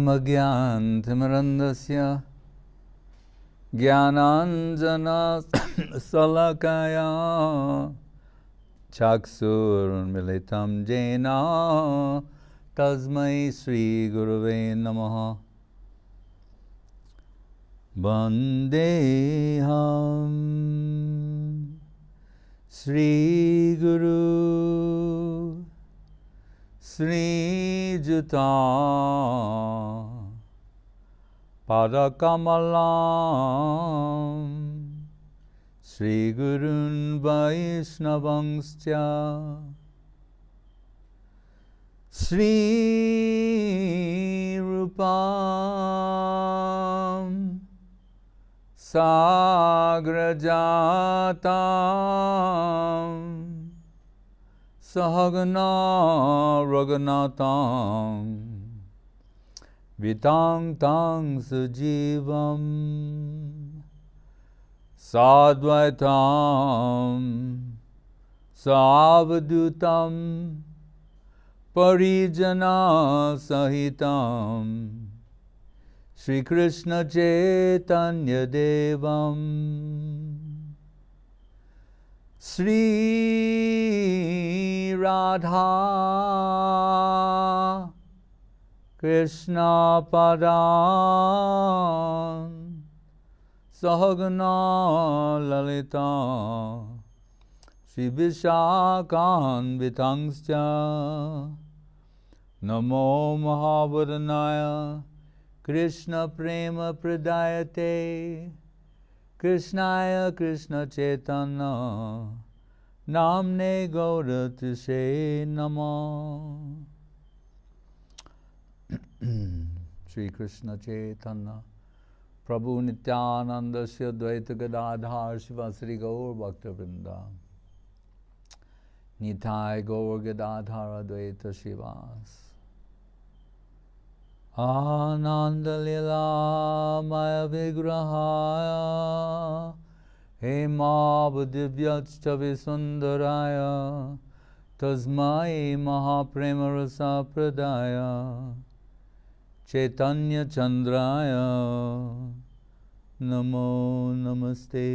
Jnanamagyantimirandasya Jnananjana Salakaya Chaksurmilitam Jena Tasmai Sri Gurave Namaha Vandeham Sri Guru Sri Juta Padakamalam Sri Gurun Vaishnavangscha Sri Rupam Sagrajatam Sahagana Raghunatam Vitang Tang Sujivam Sadvaitam Savadutam Parijana Sahitam Shri Krishna Chaitanya Devam Sri Radha Krishna Padam Sahagana Lalita Shri Vishakhan Vitangscha Namo Mahavadhanaya Krishna Prema Pradayate Krishnaya Krishna Chaitanya Namne Gauratise Nama Shri Krishna Chaitanya Prabhu Nityananda Shri Advaita Gadadhar Shiva Sri Gaur Bhakta Vrinda Nitai Gaur Gadadhar Advaita Shivas Ananda Lila Maya Vigrahaya Hema Buddhivyachtavi Sundaraya Tasmai Mahaprema Rasa Pradaya Chaitanya Chandraya Namo Namaste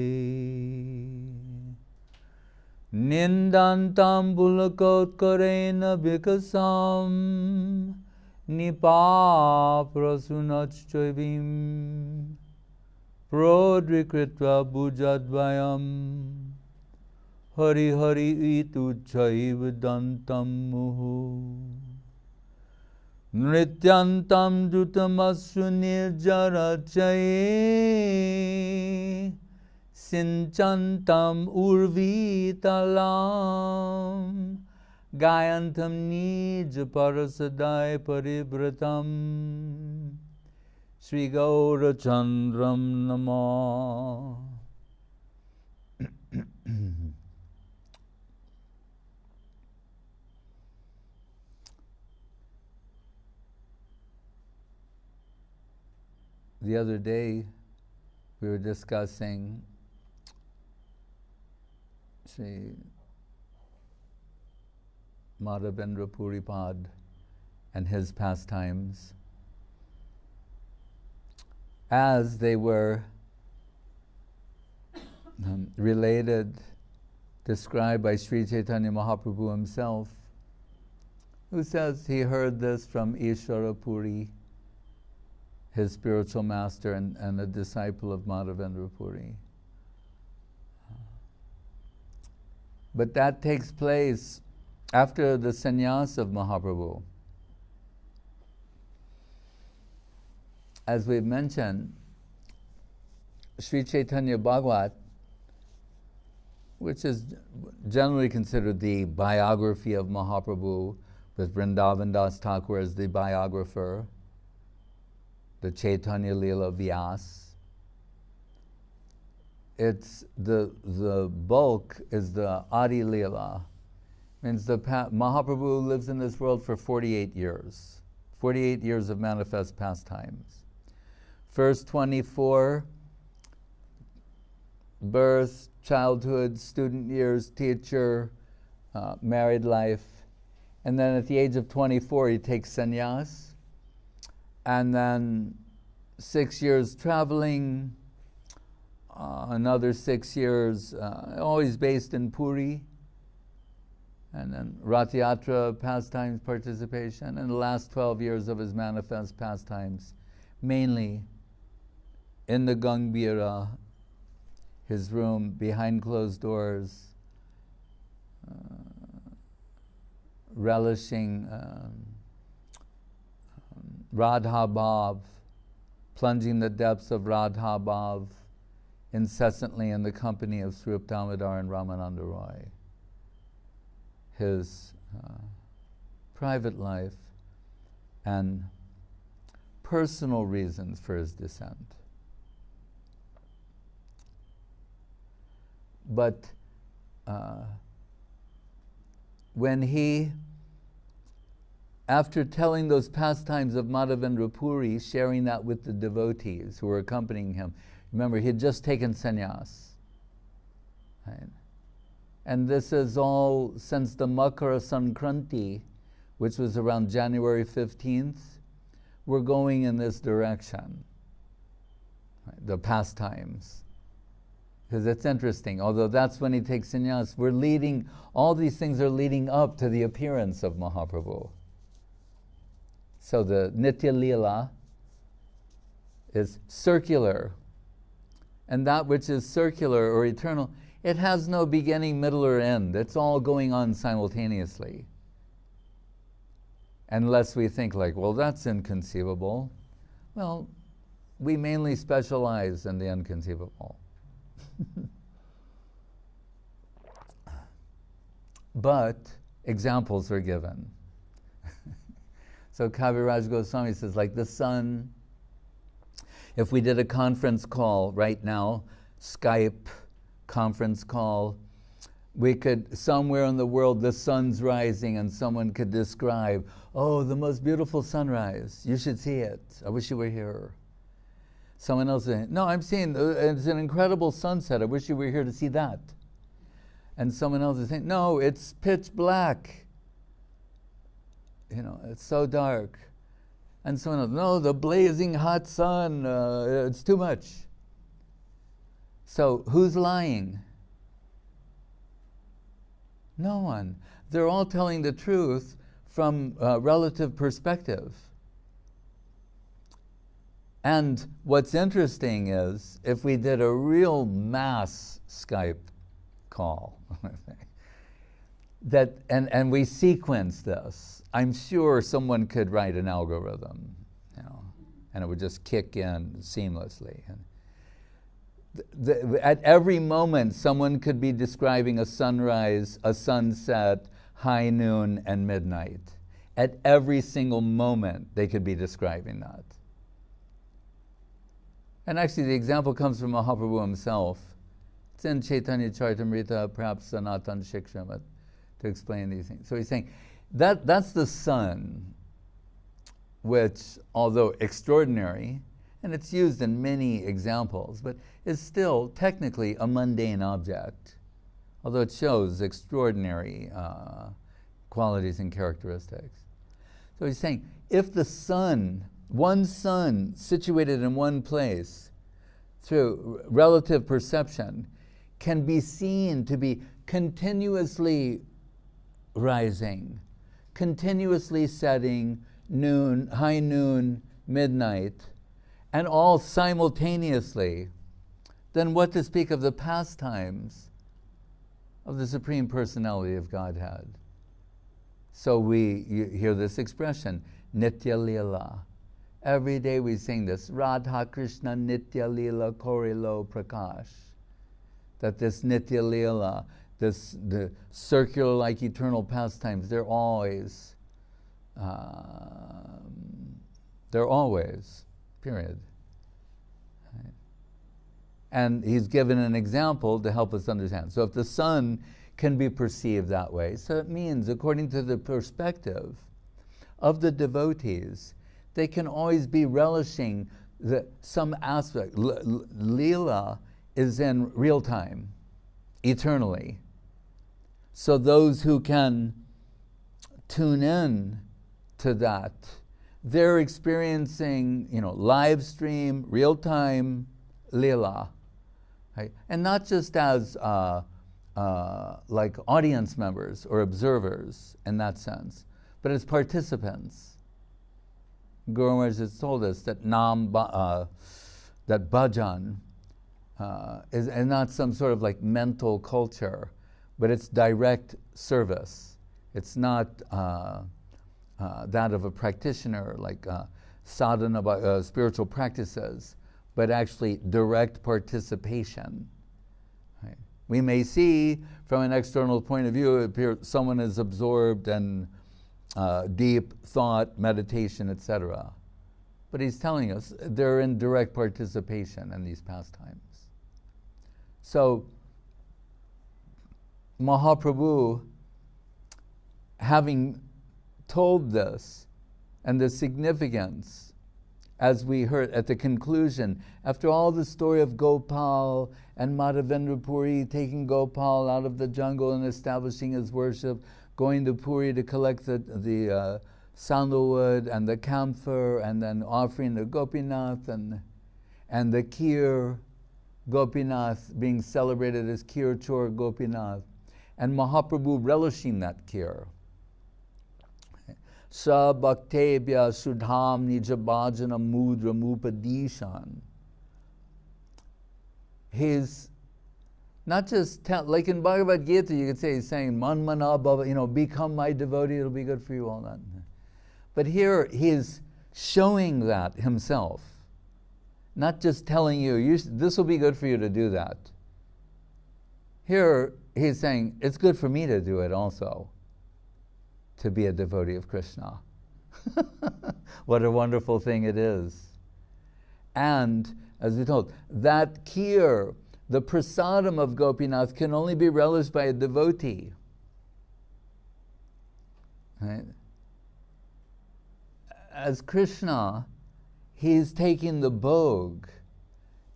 Nindantam Bulakotkarena Vikasam Nipa Prasunachchavim Prodrikritva Bhujadvayam Hari Hari Itu Chaivadantam Muhu Nrityantam Dutamasu Nirjarachaye Sinchantam Urvitalam Gayantam Nija Parasadai Paribratam Sri Gaura Chandram Nama The other day we were discussing Sri Madhavendra Puripad and his pastimes as they were related, described by Sri Chaitanya Mahaprabhu himself, who says he heard this from Ishvara Puri, his spiritual master and a disciple of Madhavendra Puri. But that takes place after the sannyas of Mahaprabhu. As we've mentioned, Sri Chaitanya Bhagavat, which is generally considered the biography of Mahaprabhu, with Vrindavan Das Thakur as the biographer, the Chaitanya Leela Vyas. It's the bulk is the Adi Leela. Means Mahaprabhu lives in this world for 48 years. 48 years of manifest pastimes. First 24, birth, childhood, student years, teacher, married life. And then at the age of 24, he takes sannyas. and then 6 years traveling, another 6 years always based in Puri, and then Rath Yatra pastimes participation, and the last 12 years of his manifest pastimes, mainly in the Gangbira, his room behind closed doors, relishing Radha Bhav, plunging the depths of Radha Bhav incessantly in the company of Sri Rup Damodar and Ramananda Roy. His private life and personal reasons for his descent. But when he, after telling those pastimes of Madhavendra Puri, sharing that with the devotees who were accompanying him, remember, he had just taken sannyas. Right? And this is all since the Makara Sankranti, which was around January 15th, we're going in this direction, right? The pastimes. Because it's interesting, although that's when he takes sannyas, we're leading, all these things are leading up to the appearance of Mahaprabhu. So the Nitya Leela is circular, and that which is circular or eternal, it has no beginning, middle, or end. It's all going on simultaneously. Unless we think like, well, that's inconceivable. Well, we mainly specialize in the inconceivable. But examples are given. So Kaviraj Goswami says, like the sun, if we did a conference call right now, Skype conference call, we could, somewhere in the world, the sun's rising and someone could describe, oh, the most beautiful sunrise. You should see it. I wish you were here. Someone else saying, no, I'm seeing, it's an incredible sunset. I wish you were here to see that. And someone else is saying, no, it's pitch black. You know, it's so dark. And someone else, no, the blazing hot sun, it's too much. So who's lying? No one. They're all telling the truth from relative perspective. And what's interesting is, if we did a real mass Skype call, that and we sequence this, I'm sure someone could write an algorithm, you know, and it would just kick in seamlessly. And at every moment, someone could be describing a sunrise, a sunset, high noon, and midnight. At every single moment, they could be describing that. And actually, the example comes from Mahaprabhu himself. It's in Chaitanya Charitamrita, perhaps Sanatan Shiksha, but to explain these things. So he's saying that's the sun, which, although extraordinary, and it's used in many examples, but is still technically a mundane object, although it shows extraordinary qualities and characteristics. So he's saying, if the sun, one sun situated in one place through relative perception can be seen to be continuously rising, continuously setting, noon, high noon, midnight, and all simultaneously, then what to speak of the pastimes of the Supreme Personality of Godhead? So you hear this expression, Nitya Leela. Every day we sing this, Radha Krishna Nitya Leela Korilo Prakash. That this Nitya Leela, the circular like eternal pastimes, they're always, period. Right? And he's given an example to help us understand. So if the sun can be perceived that way, so it means, according to the perspective of the devotees, they can always be relishing some aspect. Leela is in real time, eternally. So those who can tune in to that, they're experiencing, live stream, real time lila, right? And not just as like audience members or observers in that sense, but as participants. Guru Maharaj has told us that that bhajan is not some sort of like mental culture, but it's direct service. It's not that of a practitioner like sadhana, spiritual practices, but actually direct participation. Right? We may see from an external point of view, it appears someone is absorbed in deep thought, meditation, etc. But he's telling us they're in direct participation in these pastimes. So Mahaprabhu, having told this and the significance, as we heard at the conclusion, after all the story of Gopal and Madhavendra Puri taking Gopal out of the jungle and establishing his worship, going to Puri to collect the sandalwood and the camphor, and then offering the Gopinath and the Kheer Gopinath being celebrated as Kheer Chor Gopinath, and Mahaprabhu relishing that Kheer. Sa bhaktebhya sudham nijabhajana mudra mupadishan. He's not just, like in Bhagavad Gita, you could say he's saying, man mana bhava, become my devotee, it'll be good for you, all that. But here he is showing that himself, not just telling you, this will be good for you to do that. Here he's saying, it's good for me to do it also, to be a devotee of Krishna. What a wonderful thing it is. And, as we told, that kheer, the prasadam of Gopinath, can only be relished by a devotee. Right? As Krishna, he's taking the bhog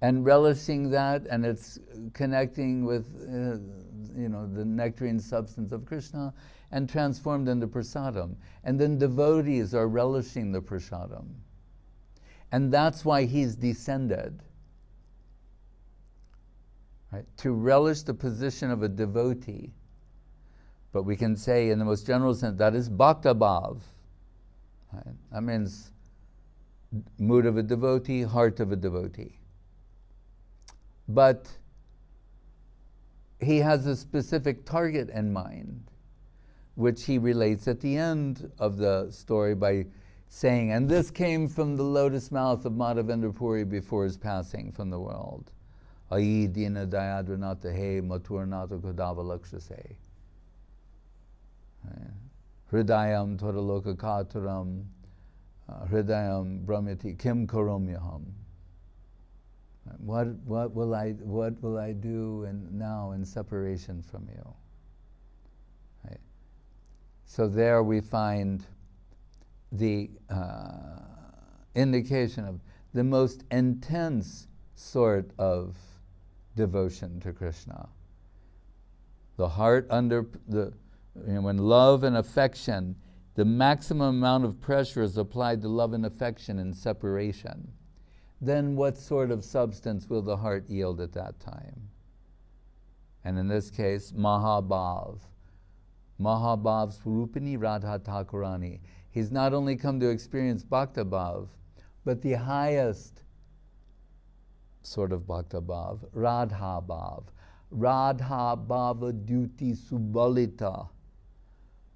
and relishing that, and it's connecting with the nectarine substance of Krishna and transformed into prasadam. And then devotees are relishing the prasadam. And that's why he's descended. Right? To relish the position of a devotee. But we can say in the most general sense, that is bhakta bhav. Right? That means mood of a devotee, heart of a devotee. But he has a specific target in mind, which he relates at the end of the story by saying, and this came from the lotus mouth of Madhavendra Puri before his passing from the world. Ayi dina dayadranata he maturnata kodava lakshase. Hridayam todaloka kataram hridayam brahmati kim karomyaham. What will I do now in separation from you? Right. So there we find the indication of the most intense sort of devotion to Krishna. The heart under when love and affection, the maximum amount of pressure is applied to love and affection in separation, then what sort of substance will the heart yield at that time? And in this case, Mahabhav. Mahabhav Swarupini Radha Thakurani. He's not only come to experience Bhakta Bhav, but the highest sort of Bhakta Bhav, Radha Bhav. Radha Bhava Duti Subalita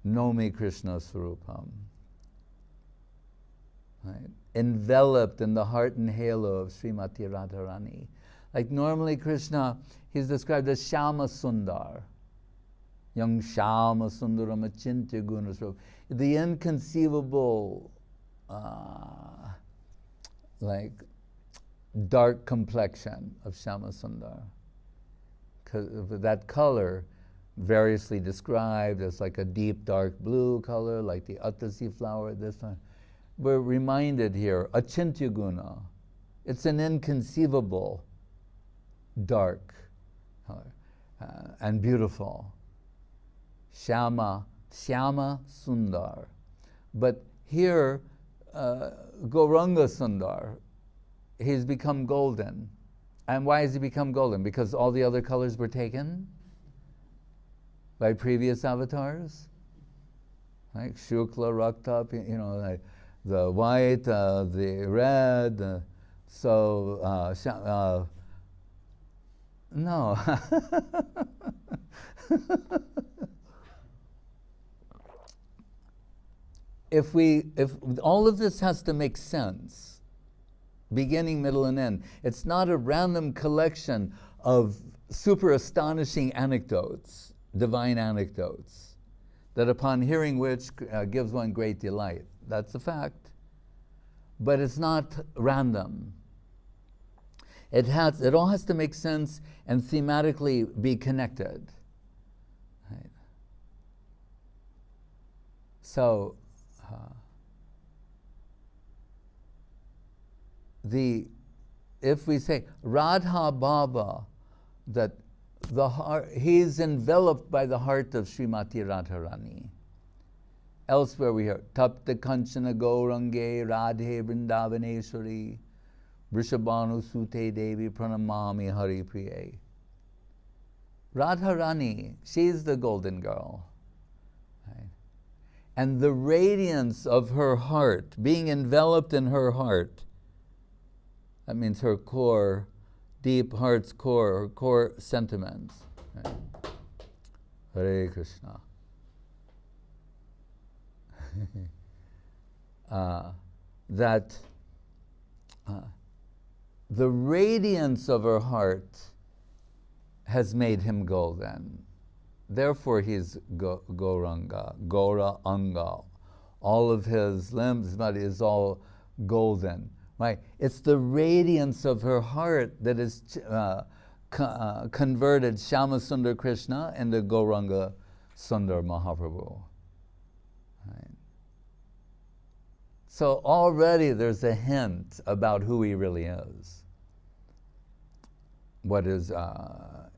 Nomi Krishna Swarupam. Right? Enveloped in the heart and halo of Srimati Radharani. Like normally Krishna, he's described as Shama Sundar. Young Shama Sundaram Achintya Gunasrup. The inconceivable, like, dark complexion of Shama Sundar. That color, variously described as like a deep dark blue color, like the Atasi flower, this one. We're reminded here, Achintya Guna. It's an inconceivable dark color and beautiful. Shama Sundar. But here, Gauranga Sundar, he's become golden. And why has he become golden? Because all the other colors were taken by previous avatars? Like Shukla, Rakta, like the white, the red, no. If all of this has to make sense, beginning, middle, and end, it's not a random collection of super astonishing anecdotes, divine anecdotes, that upon hearing which gives one great delight. That's a fact. But it's not random. It all has to make sense and thematically be connected. Right. So, if we say Radha Baba, that the heart, he's enveloped by the heart of Srimati Radharani. Elsewhere we hear Tapta Kanchana Gaurange Radhe Vrindavaneshwari Vrishabhanu Sute Devi Pranamami Hari Priye. Radharani, she's the golden girl. Right? And the radiance of her heart, being enveloped in her heart, that means her core, deep heart's core, her core sentiments. Right? Hare Krishna. The radiance of her heart has made him golden. Therefore he's Gauranga, Gaura Anga. All of his limbs, body is all golden. Right? It's the radiance of her heart that is converted Shama Sundar Krishna into Gauranga Sundar Mahaprabhu. Right? So already there's a hint about who he really is, what his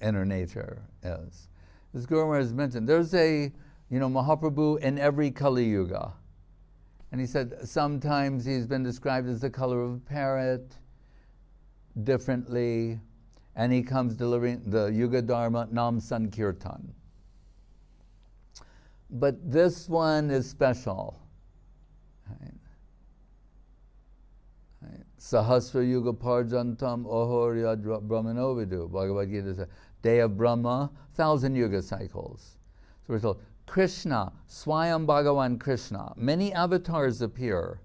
inner nature is. As Guru Maharaj has mentioned, there's a Mahaprabhu in every Kali Yuga. And he said sometimes he's been described as the color of a parrot, differently, and he comes delivering the Yuga Dharma Nam Sankirtan. But this one is special. Right? Right. Sahasra Yuga Parjantam Ohorya Brahmanovidu. Bhagavad Gita says, day of Brahma, 1,000 Yuga cycles. So we're told, Krishna, Swayam Bhagavan Krishna, many avatars appear,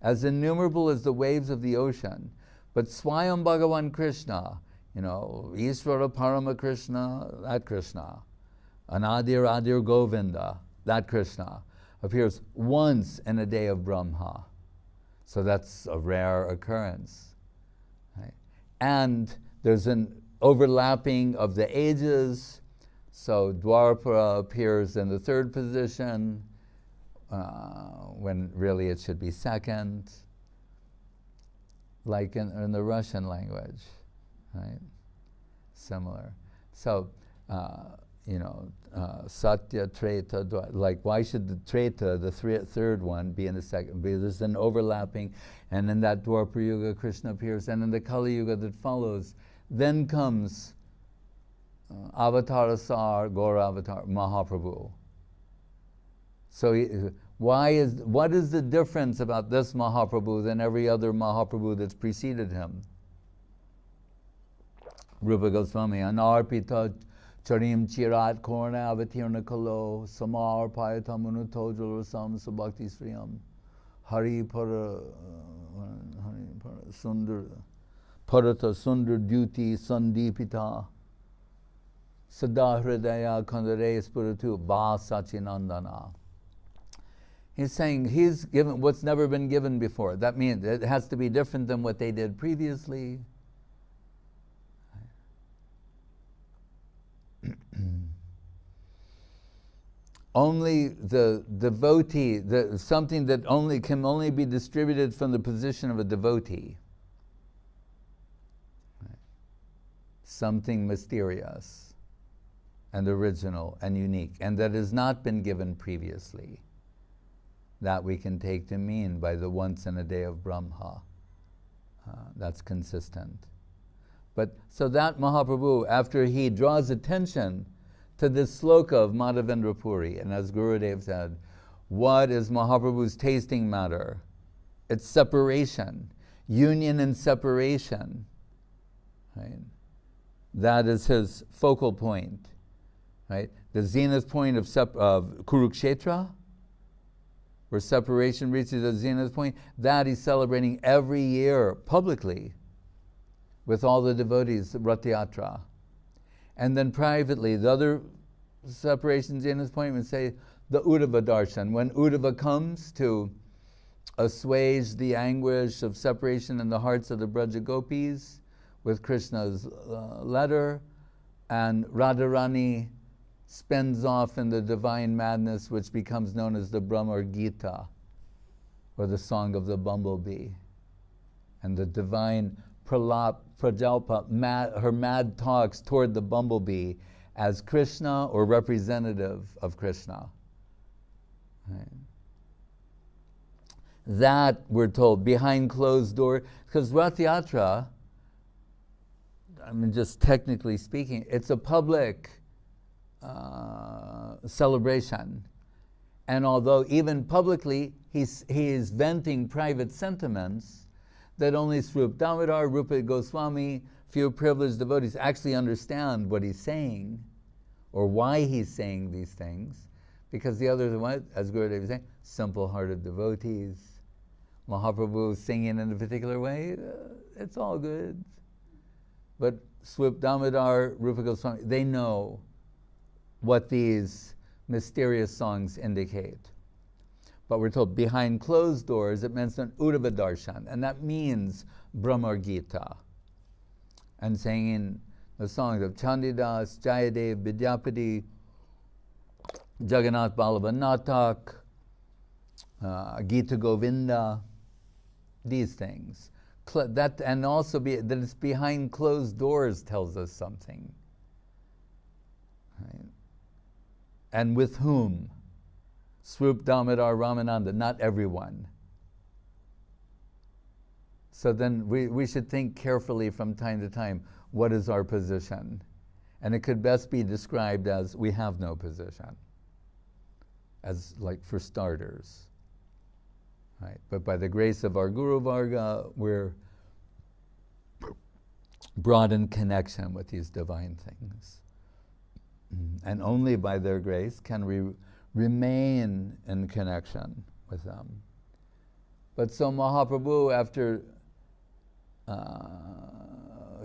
as innumerable as the waves of the ocean. But Swayam Bhagavan Krishna, Ishvara Parama Krishna, that Krishna, Anadir Adir Govinda, that Krishna, appears once in a day of Brahma. So that's a rare occurrence. Right? And there's an overlapping of the ages. So Dwapara appears in the third position, when really it should be second, like in the Russian language, right? Similar. So, Satya, Treta, like why should the Treta, the third one, be in the second? Because there's an overlapping, and in that Dwapara Yuga, Krishna appears, and in the Kali Yuga that follows, then comes Avatarasar, Gaura Avatar, Mahaprabhu. So what is the difference about this Mahaprabhu than every other Mahaprabhu that's preceded him? Rupa Goswami, Anarpita Charim Chirat Korna Avatirna Kalo Samar Payatamunu Tojal Rasam Sabhakti Sriyam Hari Para Sundar Parata Sundar Duty Sandipita Sada Hridaya Kandare Spiritu Ba Sachinandana. He's saying he's given what's never been given before. That means it has to be different than what they did previously. Only the devotee, something that can only be distributed from the position of a devotee. Something mysterious and original and unique, and that has not been given previously. that we can take to mean by the once in a day of Brahma. That's consistent. But so that Mahaprabhu, after he draws attention to this sloka of Madhavendra Puri, and as Gurudev said, what is Mahaprabhu's tasting matter? It's separation, union and separation. Right? That is his focal point. Right? The zenith point of Kurukshetra, where separation reaches the zenith point, that he's celebrating every year publicly with all the devotees, Rath Yatra. And then privately, the other separation zenith point would say the Uddhava darshan, when Uddhava comes to assuage the anguish of separation in the hearts of the Braja Gopis with Krishna's letter, and Radharani spends off in the divine madness which becomes known as the Brahma Gita, or the Song of the Bumblebee. And the divine Prajalpa, her mad talks toward the bumblebee as Krishna or representative of Krishna. Right. That, we're told, behind closed door, because Rath Yatra, I mean, just technically speaking, it's a public celebration. And although even publicly he is venting private sentiments that only Srup Damodar, Rupa Goswami, few privileged devotees actually understand what he's saying or why he's saying these things, because the others are what, as Gurudev was saying, simple-hearted devotees. Mahaprabhu singing in a particular way, it's all good. But Srup Damodar, Rupa Goswami, they know what these mysterious songs indicate. But we're told behind closed doors, it means an Uddhava darshan, and that means Brahma Gita. And singing the songs of Chandidas, Jayadev, Vidyapati, Jagannath Ballabha Natak, Gita Govinda, these things. That, and also that it's behind closed doors tells us something. Right? And with whom? Srup Damodar Ramananda, not everyone. So then we should think carefully from time to time, what is our position? And it could best be described as we have no position, as like for starters. Right? But by the grace of our Guru Varga, we're brought in connection with these divine things. And only by their grace can we remain in connection with them. But so Mahaprabhu, after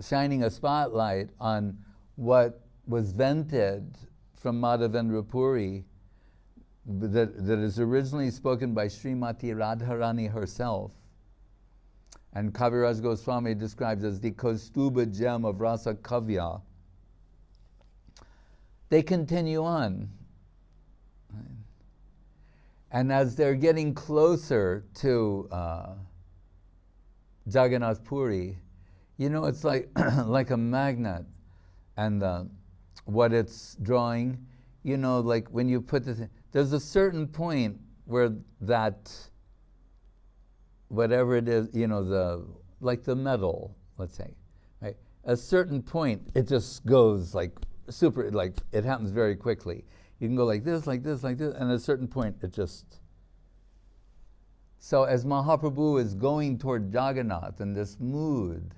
shining a spotlight on what was vented from Madhavendra Puri, that is originally spoken by Srimati Radharani herself, and Kaviraj Goswami describes as the Kaustuba gem of Rasa Kavya, they continue on. And as they're getting closer to Jagannath Puri, you know, it's like like a magnet, and what it's drawing, you know, like when you put there's a certain point where that, whatever it is, you know, like the metal, let's say, right? A certain point, it just goes like super, like it happens very quickly. You can go like this, like this, like this, and at a certain point, it just... So as Mahaprabhu is going toward Jagannath in this mood,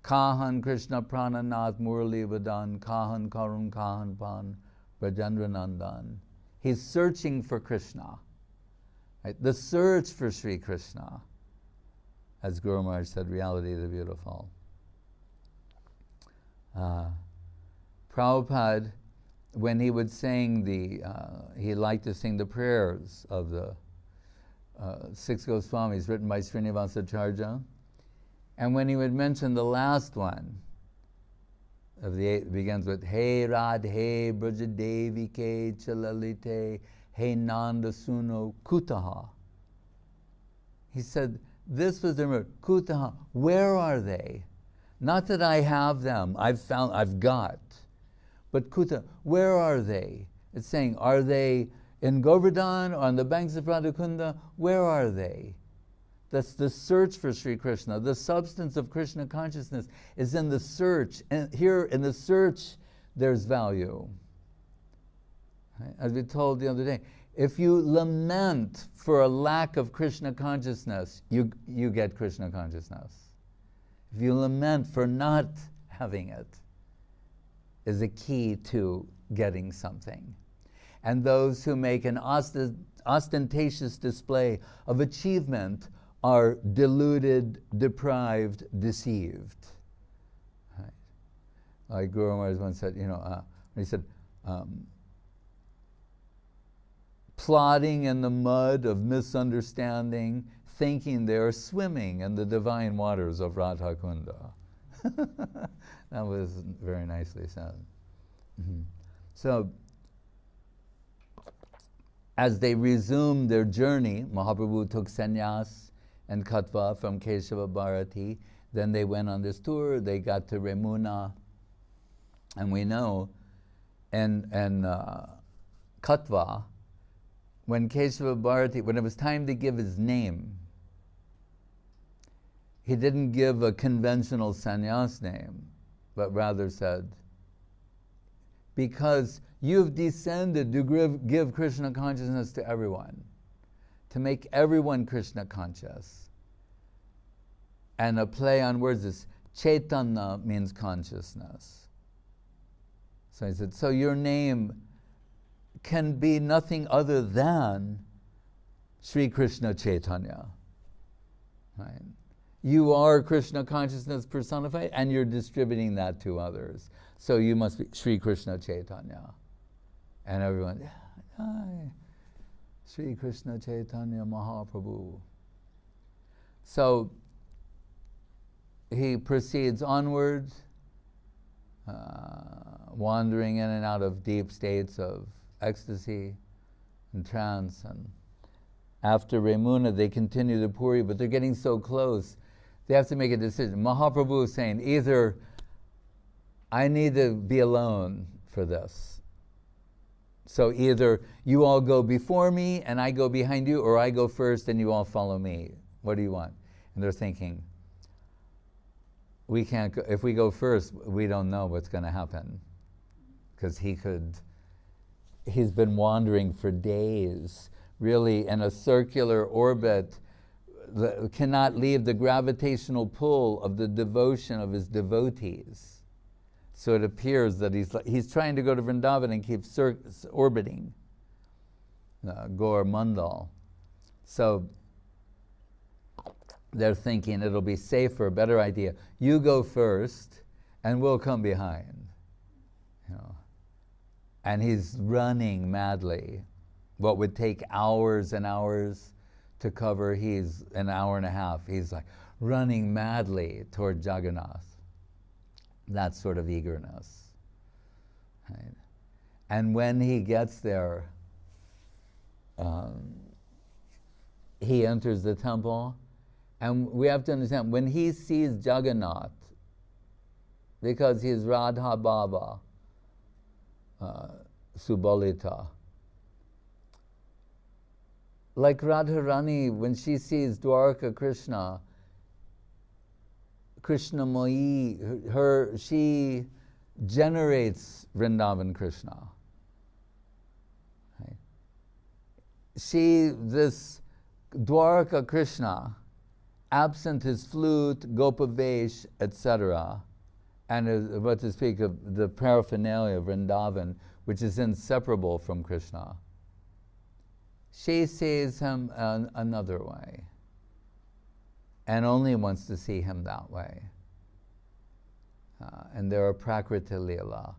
Kahan Krishna Prananath Murli Vadan, Kahan Karun Kahan Pan, Brajendra Nandan. He's searching for Krishna. Right? The search for Sri Krishna. As Guru Maharaj said, reality of the beautiful. Prabhupada, when he would sing he liked to sing the prayers of the 6 Goswamis written by Srinivasacharya. And when he would mention the last one of the 8, it begins with Hey Radhe Brajadevi Ke Chalalite Hey Nanda Suno Kutaha. He said, this was the word, Kutaha, where are they? Not that I have them, I've got. But Kuta, where are they? It's saying, are they in Govardhan or on the banks of Radhakunda, where are they? That's the search for Sri Krishna. The substance of Krishna consciousness is in the search. And here in the search, there's value. Right? As we told the other day, if you lament for a lack of Krishna consciousness, you get Krishna consciousness. If you lament for not having it, is a key to getting something. And those who make an ostentatious display of achievement are deluded, deprived, deceived. Right? Like Guru Maharaj once said, he said, plodding in the mud of misunderstanding, thinking they're swimming in the divine waters of Radha Kunda. That was very nicely said. Mm-hmm. So, as they resumed their journey, Mahaprabhu took sannyas and katva from Keshava Bharati. Then they went on this tour. They got to Remuna. And we know in katva, when Keshava Bharati, when it was time to give his name, he didn't give a conventional sannyas name, but rather said, because you've descended to give Krishna consciousness to everyone, to make everyone Krishna conscious. And a play on words is, Chaitanya means consciousness. So he said, so your name can be nothing other than Sri Krishna Chaitanya. Right? You are Krishna consciousness personified, and you're distributing that to others. So you must be Sri Krishna Chaitanya. And everyone, hi, Sri Krishna Chaitanya Mahaprabhu. So he proceeds onward, wandering in and out of deep states of ecstasy and trance. And after Remuna, they continue to Puri, but they're getting so close, they have to make a decision. Mahaprabhu is saying, either I need to be alone for this. So either you all go before me and I go behind you, or I go first and you all follow me. What do you want? And they're thinking, we can't go, if we go first, we don't know what's going to happen. Because he's been wandering for days, really in a circular orbit, cannot leave the gravitational pull of the devotion of his devotees. So it appears that he's trying to go to Vrindavan and keep orbiting Gaur Mandal. So they're thinking it'll be safer, better idea. You go first, and we'll come behind. And he's running madly. What would take hours and hours to cover, he's an hour and a half. He's like running madly toward Jagannath. That sort of eagerness. Right? And when he gets there, he enters the temple, and we have to understand, when he sees Jagannath, because he is Radha Baba, Subalita, like Radharani, when she sees Dwarka Krishna, Krishnamoyi, she generates Vrindavan Krishna. Right? This Dwarka Krishna, absent his flute, Gopavesh, etc., and what to speak of the paraphernalia of Vrindavan, which is inseparable from Krishna, she sees him another way, and only wants to see him that way. And there are Prakriti Leela,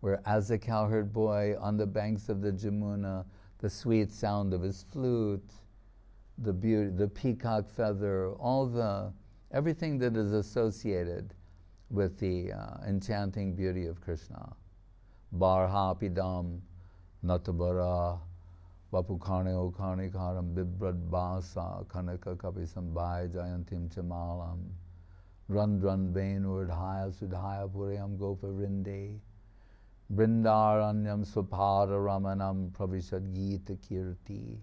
where as a cowherd boy on the banks of the Jamuna, the sweet sound of his flute, the beauty, the peacock feather, everything that is associated with the enchanting beauty of Krishna. Barha pidam natabara Vapukane okane karam bibrad basa kanaka kapisam bhai jayantim chamalam run benur dhaya sudhaya puriyam gopa rinde Vrindaranyam Swapada Ramanam Pravishad Gita Kirti.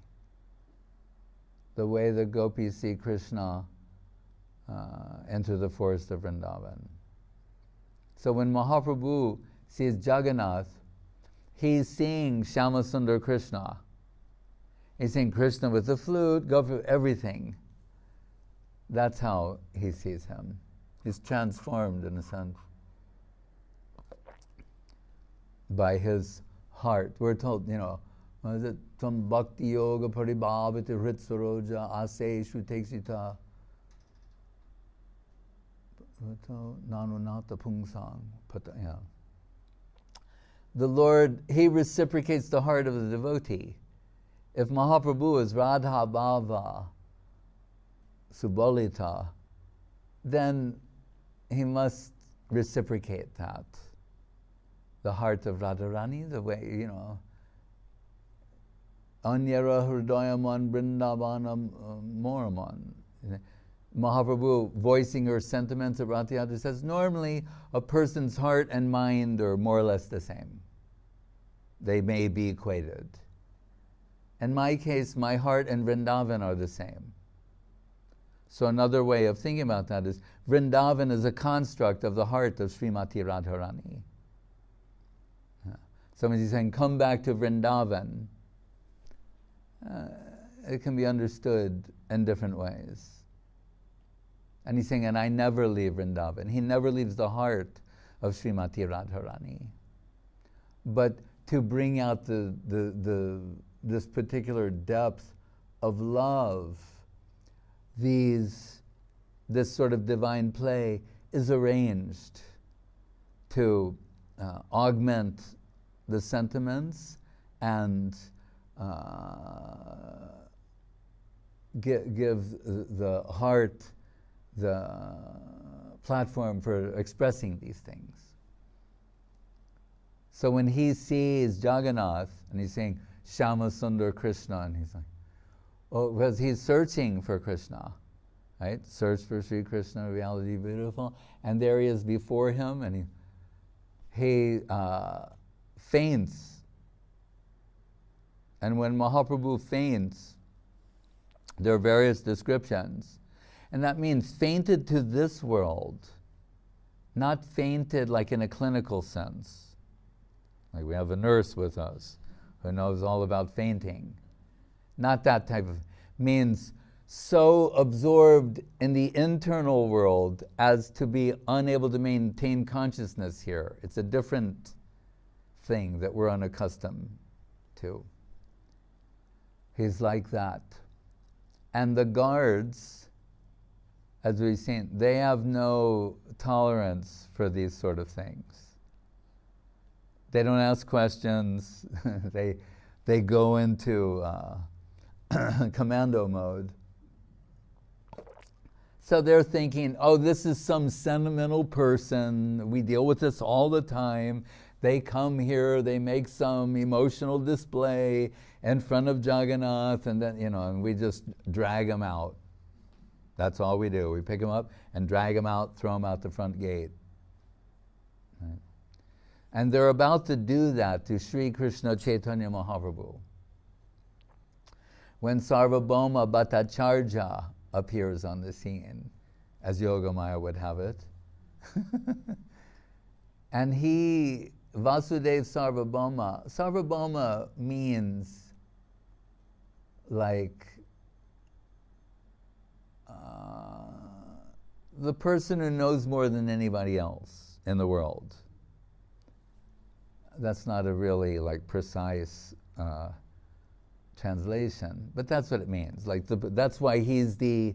The way the gopis see Krishna enter the forest of Vrindavan. So when Mahaprabhu sees Jagannath, he's seeing Shyamasundar Krishna. He's seeing Krishna with the flute, go for everything. That's how he sees him. He's transformed, in a sense, by his heart. We're told, what is it? Tam bhakti yoga paribhavati hritsaroja aseshu teksita nanunata pungsang. The Lord, He reciprocates the heart of the devotee. If Mahaprabhu is Radha Bhava Subolita, then He must reciprocate that. The heart of Radharani, the way, Anyara Hridayaman Vrindavanam Moraman. Mahaprabhu voicing her sentiments at Ratiyatra says, normally a person's heart and mind are more or less the same. They may be equated. In my case, my heart and Vrindavan are the same. So another way of thinking about that is, Vrindavan is a construct of the heart of Srimati Radharani. So when he's saying, come back to Vrindavan, it can be understood in different ways. And he's saying, and I never leave Vrindavan. He never leaves the heart of Srimati Radharani. But to bring out this particular depth of love, this sort of divine play is arranged to augment the sentiments and give the heart the platform for expressing these things. So when he sees Jagannath and he's saying Shyamasundar Krishna, and he's like, oh, because he's searching for Krishna, right? Search for Sri Krishna, reality beautiful, and there he is before him, and he faints. And when Mahaprabhu faints, there are various descriptions. And that means fainted to this world, not fainted like in a clinical sense. Like we have a nurse with us who knows all about fainting. Not that type of, means so absorbed in the internal world as to be unable to maintain consciousness here. It's a different thing that we're unaccustomed to. He's like that. And the guards, as we've seen, they have no tolerance for these sort of things. They don't ask questions. they go into commando mode. So they're thinking, oh, this is some sentimental person. We deal with this all the time. They come here, they make some emotional display in front of Jagannath, and then, and we just drag them out. That's all we do. We pick them up and drag them out, throw them out the front gate. Right? And they're about to do that to Sri Krishna Chaitanya Mahaprabhu. When Sarvabhauma Bhattacharya appears on the scene, as Yogamaya would have it, and Vasudev Sarvabhauma means like the person who knows more than anybody else in the world. That's not a really precise translation, but that's what it means. That's why he's the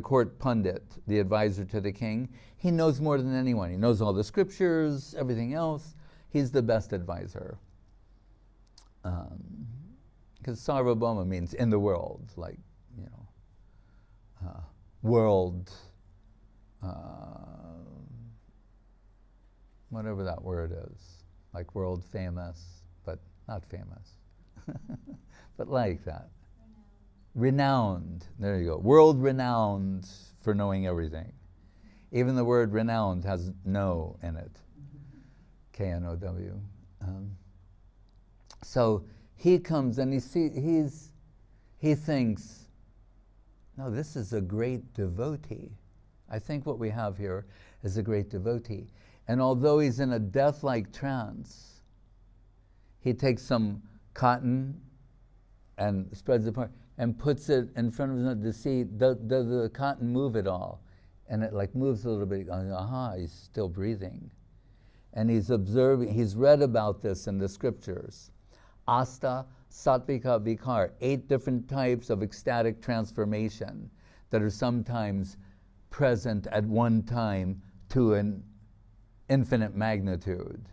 court pundit, the advisor to the king. He knows more than anyone. He knows all the scriptures, everything else. He's the best advisor. Because Sarvabhauma means in the world, world, whatever that word is, like world famous, but not famous, but like that. Renowned, there you go. World renowned for knowing everything. Even the word renowned has no in it. K-N-O-W. So he comes and he thinks, no, this is a great devotee. I think what we have here is a great devotee. And although he's in a death-like trance, he takes some cotton and spreads it apart and puts it in front of him to see, does the cotton move at all? And it like moves a little bit, going, aha, he's still breathing. And he's observing, he's read about this in the scriptures. Asta, Sattvika, Vikar, 8 different types of ecstatic transformation that are sometimes present at one time to an infinite magnitude.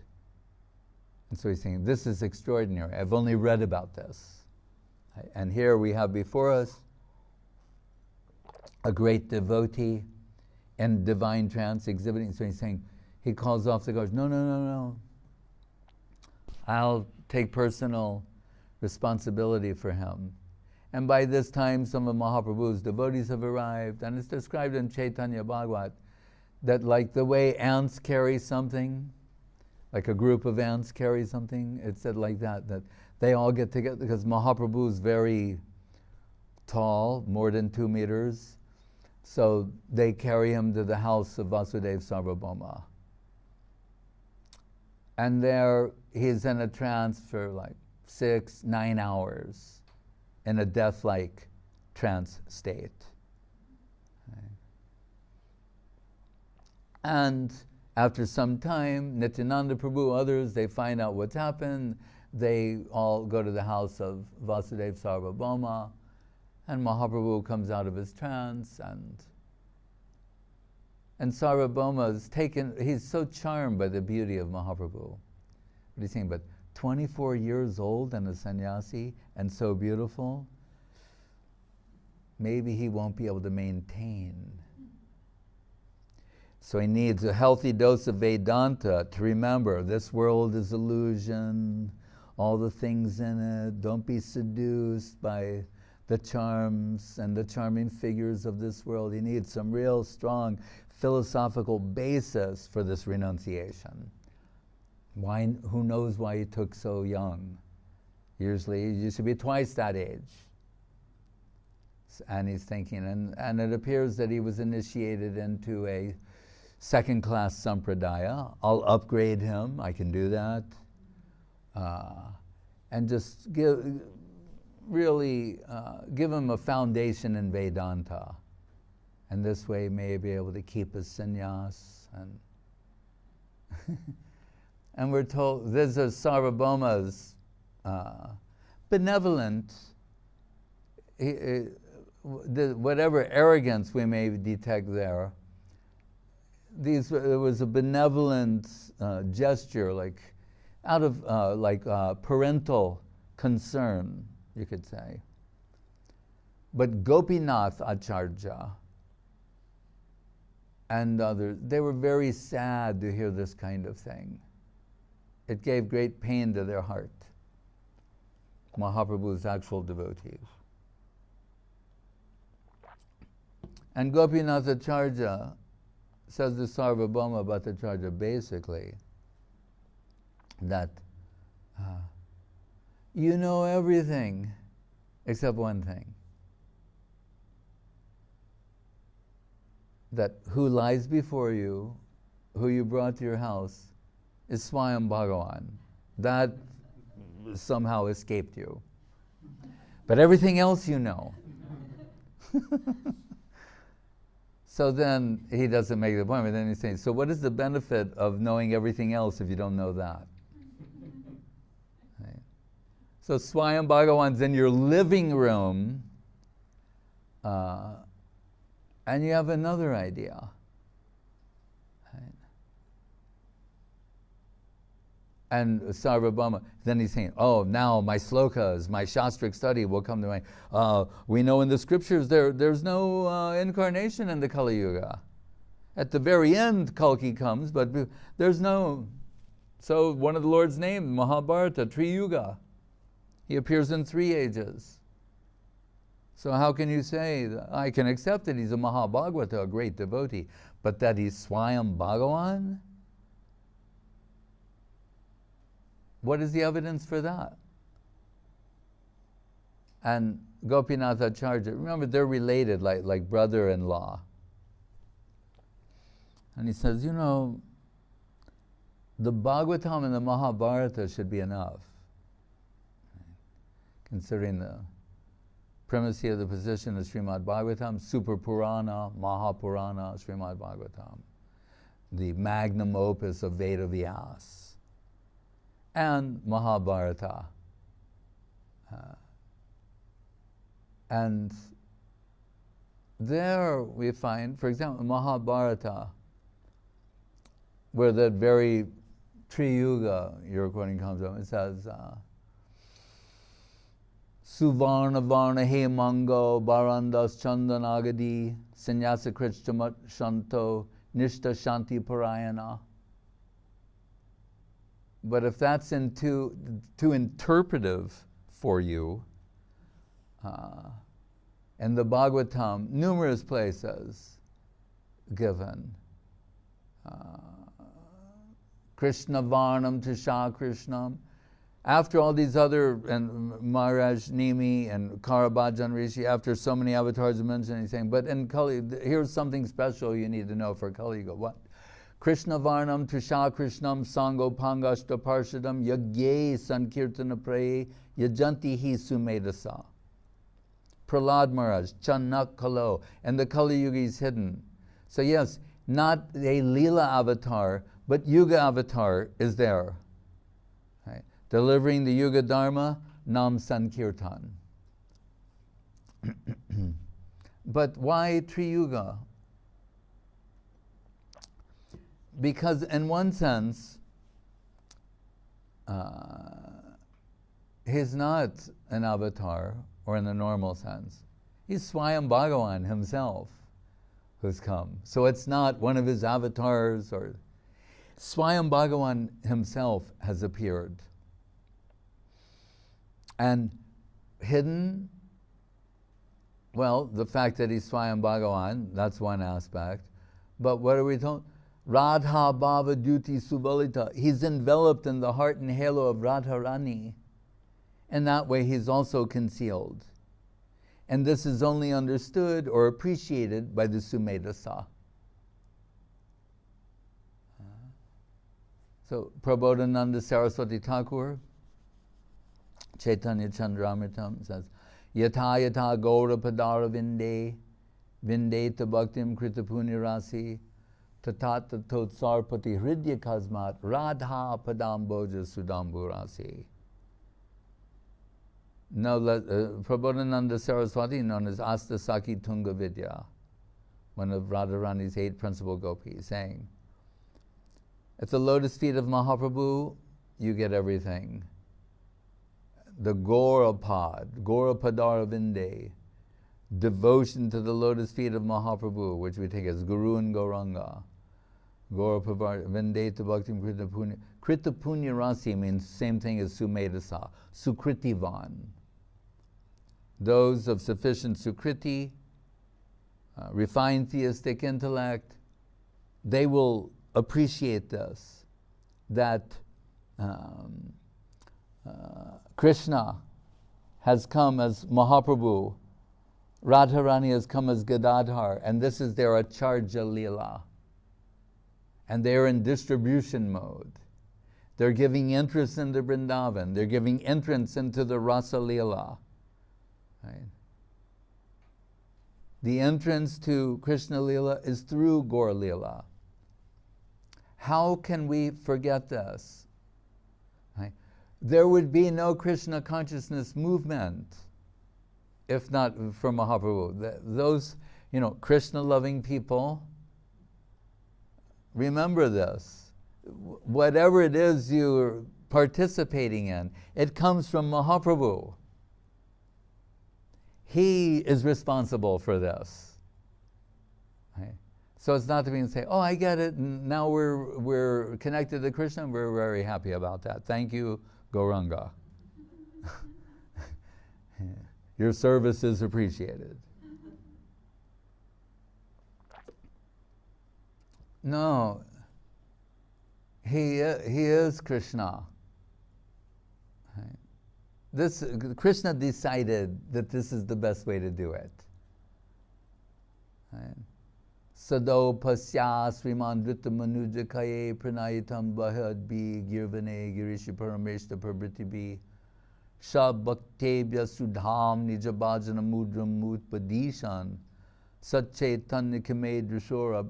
And so he's saying, this is extraordinary. I've only read about this. And here we have before us a great devotee in divine trance exhibiting. So he's saying, he calls off the guards, no. I'll take personal responsibility for him. And by this time, some of Mahaprabhu's devotees have arrived, and it's described in Chaitanya Bhagavat that like the way ants carry something, like a group of ants carry something, it's said like that they all get together, because Mahaprabhu is very tall, more than 2 meters, so they carry him to the house of Vasudeva Sarvabhauma. And there he's in a trance for like 6-9 hours in a death-like trance state. Okay. And after some time, Nityananda Prabhu, others, they find out what's happened. They all go to the house of Vasudeva Sarvabhauma, and Mahaprabhu comes out of his trance, and Sarvabhauma is taken, he's so charmed by the beauty of Mahaprabhu. What he's saying, but 24 years old and a sannyasi and so beautiful, maybe he won't be able to maintain. So he needs a healthy dose of Vedanta to remember this world is illusion, all the things in it, don't be seduced by the charms and the charming figures of this world. He needs some real strong philosophical basis for this renunciation. Why? Who knows why he took so young? Usually you should be twice that age. And he's thinking, and it appears that he was initiated into a second-class sampradaya. I'll upgrade him, I can do that. And just give him a foundation in Vedanta. And this way he may be able to keep his sannyas. And we're told, this is Sarvabhauma's benevolent, whatever arrogance we may detect there, it was a benevolent gesture, like out of parental concern, you could say. But Gopinath Acharya and others, they were very sad to hear this kind of thing. It gave great pain to their heart, Mahaprabhu's actual devotees. And Gopinath Acharya says to Sarvabhauma Bhattacharya basically that you know everything except one thing. That who lies before you, who you brought to your house, is Swayam Bhagavan. That somehow escaped you. But everything else you know. So then he doesn't make the point, but then he's saying, so what is the benefit of knowing everything else if you don't know that? Right? So Swayam Bhagavan's in your living room, and you have another idea. Right? And Sarvabhauma, then he's saying, oh, now my slokas, my shastric study will come to mind. We know in the scriptures there's no incarnation in the Kali Yuga. At the very end, Kalki comes, but there's no. So one of the Lord's names, Mahabharata, Triyuga. He appears in 3 ages. So how can you say, I can accept that he's a Mahabhagavata, a great devotee, but that he's Swayam Bhagavan? What is the evidence for that? And Gopinath Acharya, remember they're related like brother-in-law. And he says, the Bhagavatam and the Mahabharata should be enough, considering the primacy of the position of Srimad Bhagavatam, Super Purana, Mahapurana, Srimad Bhagavatam, the magnum opus of Veda Vyas, and Mahabharata. And there we find, for example, Mahabharata, where that very Triyuga you're quoting comes from, it says, Suvarna Varna He Mango Barandas Chandanagadi Sannyasa Krishtamat Shanto Nishta Shanti Parayana. But if that's too interpretive for you, in the Bhagavatam, numerous places given. Krishna Varnam Tisha Krishnam. After all these other, and Maharaj Nimi and Karabhajan Rishi, after so many avatars are mentioned, he's saying, but in Kali, here's something special you need to know for Kali Yuga. What? Krishna Varnam Trisha Krishnam Sango Pangashta Parshadam Yagye Sankirtana Praye Yajanti Hi Sumedasa. Prahlad Maharaj, Chanak Kalo, and the Kali Yuga is hidden. So yes, not a Leela avatar, but Yuga avatar is there. Right? Delivering the Yuga Dharma, Nam Sankirtan. But why Triyuga? Because in one sense, he's not an avatar, or in the normal sense. He's Swayam Bhagavan himself who's come. So it's not one of his avatars, or Swayam Bhagavan himself has appeared. And hidden, well, the fact that he's Swayam Bhagavan, that's one aspect. But what are we told? Radha Bhava Duti Subalita. He's enveloped in the heart and halo of Radharani. And that way he's also concealed. And this is only understood or appreciated by the Sumedasa. So Prabodhananda Saraswati Thakur, Chaitanya Chandramritam says, Yatha yatha gaura padara vinde, vindeta bhaktim krita punyarasi, tatata totsarpati hridya kasmat, radha padamboja sudamburasi. Now, Prabodhananda Saraswati, known as Astasaki Tunga Vidya, one of Radharani's 8 principal gopis, saying, at the lotus feet of Mahaprabhu, you get everything. The Gaurapad, Gaurapadara Vinde, devotion to the lotus feet of Mahaprabhu, which we take as Guru and Gauranga. Gaurapadara Vinde to Bhaktim Krita Punya. Krita Punya Rasi means same thing as Sumedasa, Sukritivan. Those of sufficient Sukriti, refined theistic intellect, they will appreciate this, that Krishna has come as Mahaprabhu, Radharani has come as Gadadhar, and this is their Acharya Leela. And they're in distribution mode. They're giving entrance into Vrindavan. They're giving entrance into the Rasa Leela. Right? The entrance to Krishna Leela is through Gaur Leela. How can we forget this? Right? There would be no Krishna consciousness movement if not for Mahaprabhu. Those, Krishna-loving people, remember this. Whatever it is you're participating in, it comes from Mahaprabhu. He is responsible for this. Right? So it's not to be and say, oh, I get it, and now we're connected to Krishna, and we're very happy about that. Thank you, Gauranga. Your service is appreciated. No, he is Krishna. This Krishna decided that this is the best way to do it. Right? Sado pasya sriman drita manuja kaye pranayitam bahadbi girvane girishi parameshta prabhritibi shabhaktebhya sudham nijabhajana mudram mutpadishan satchaitanya kame drishor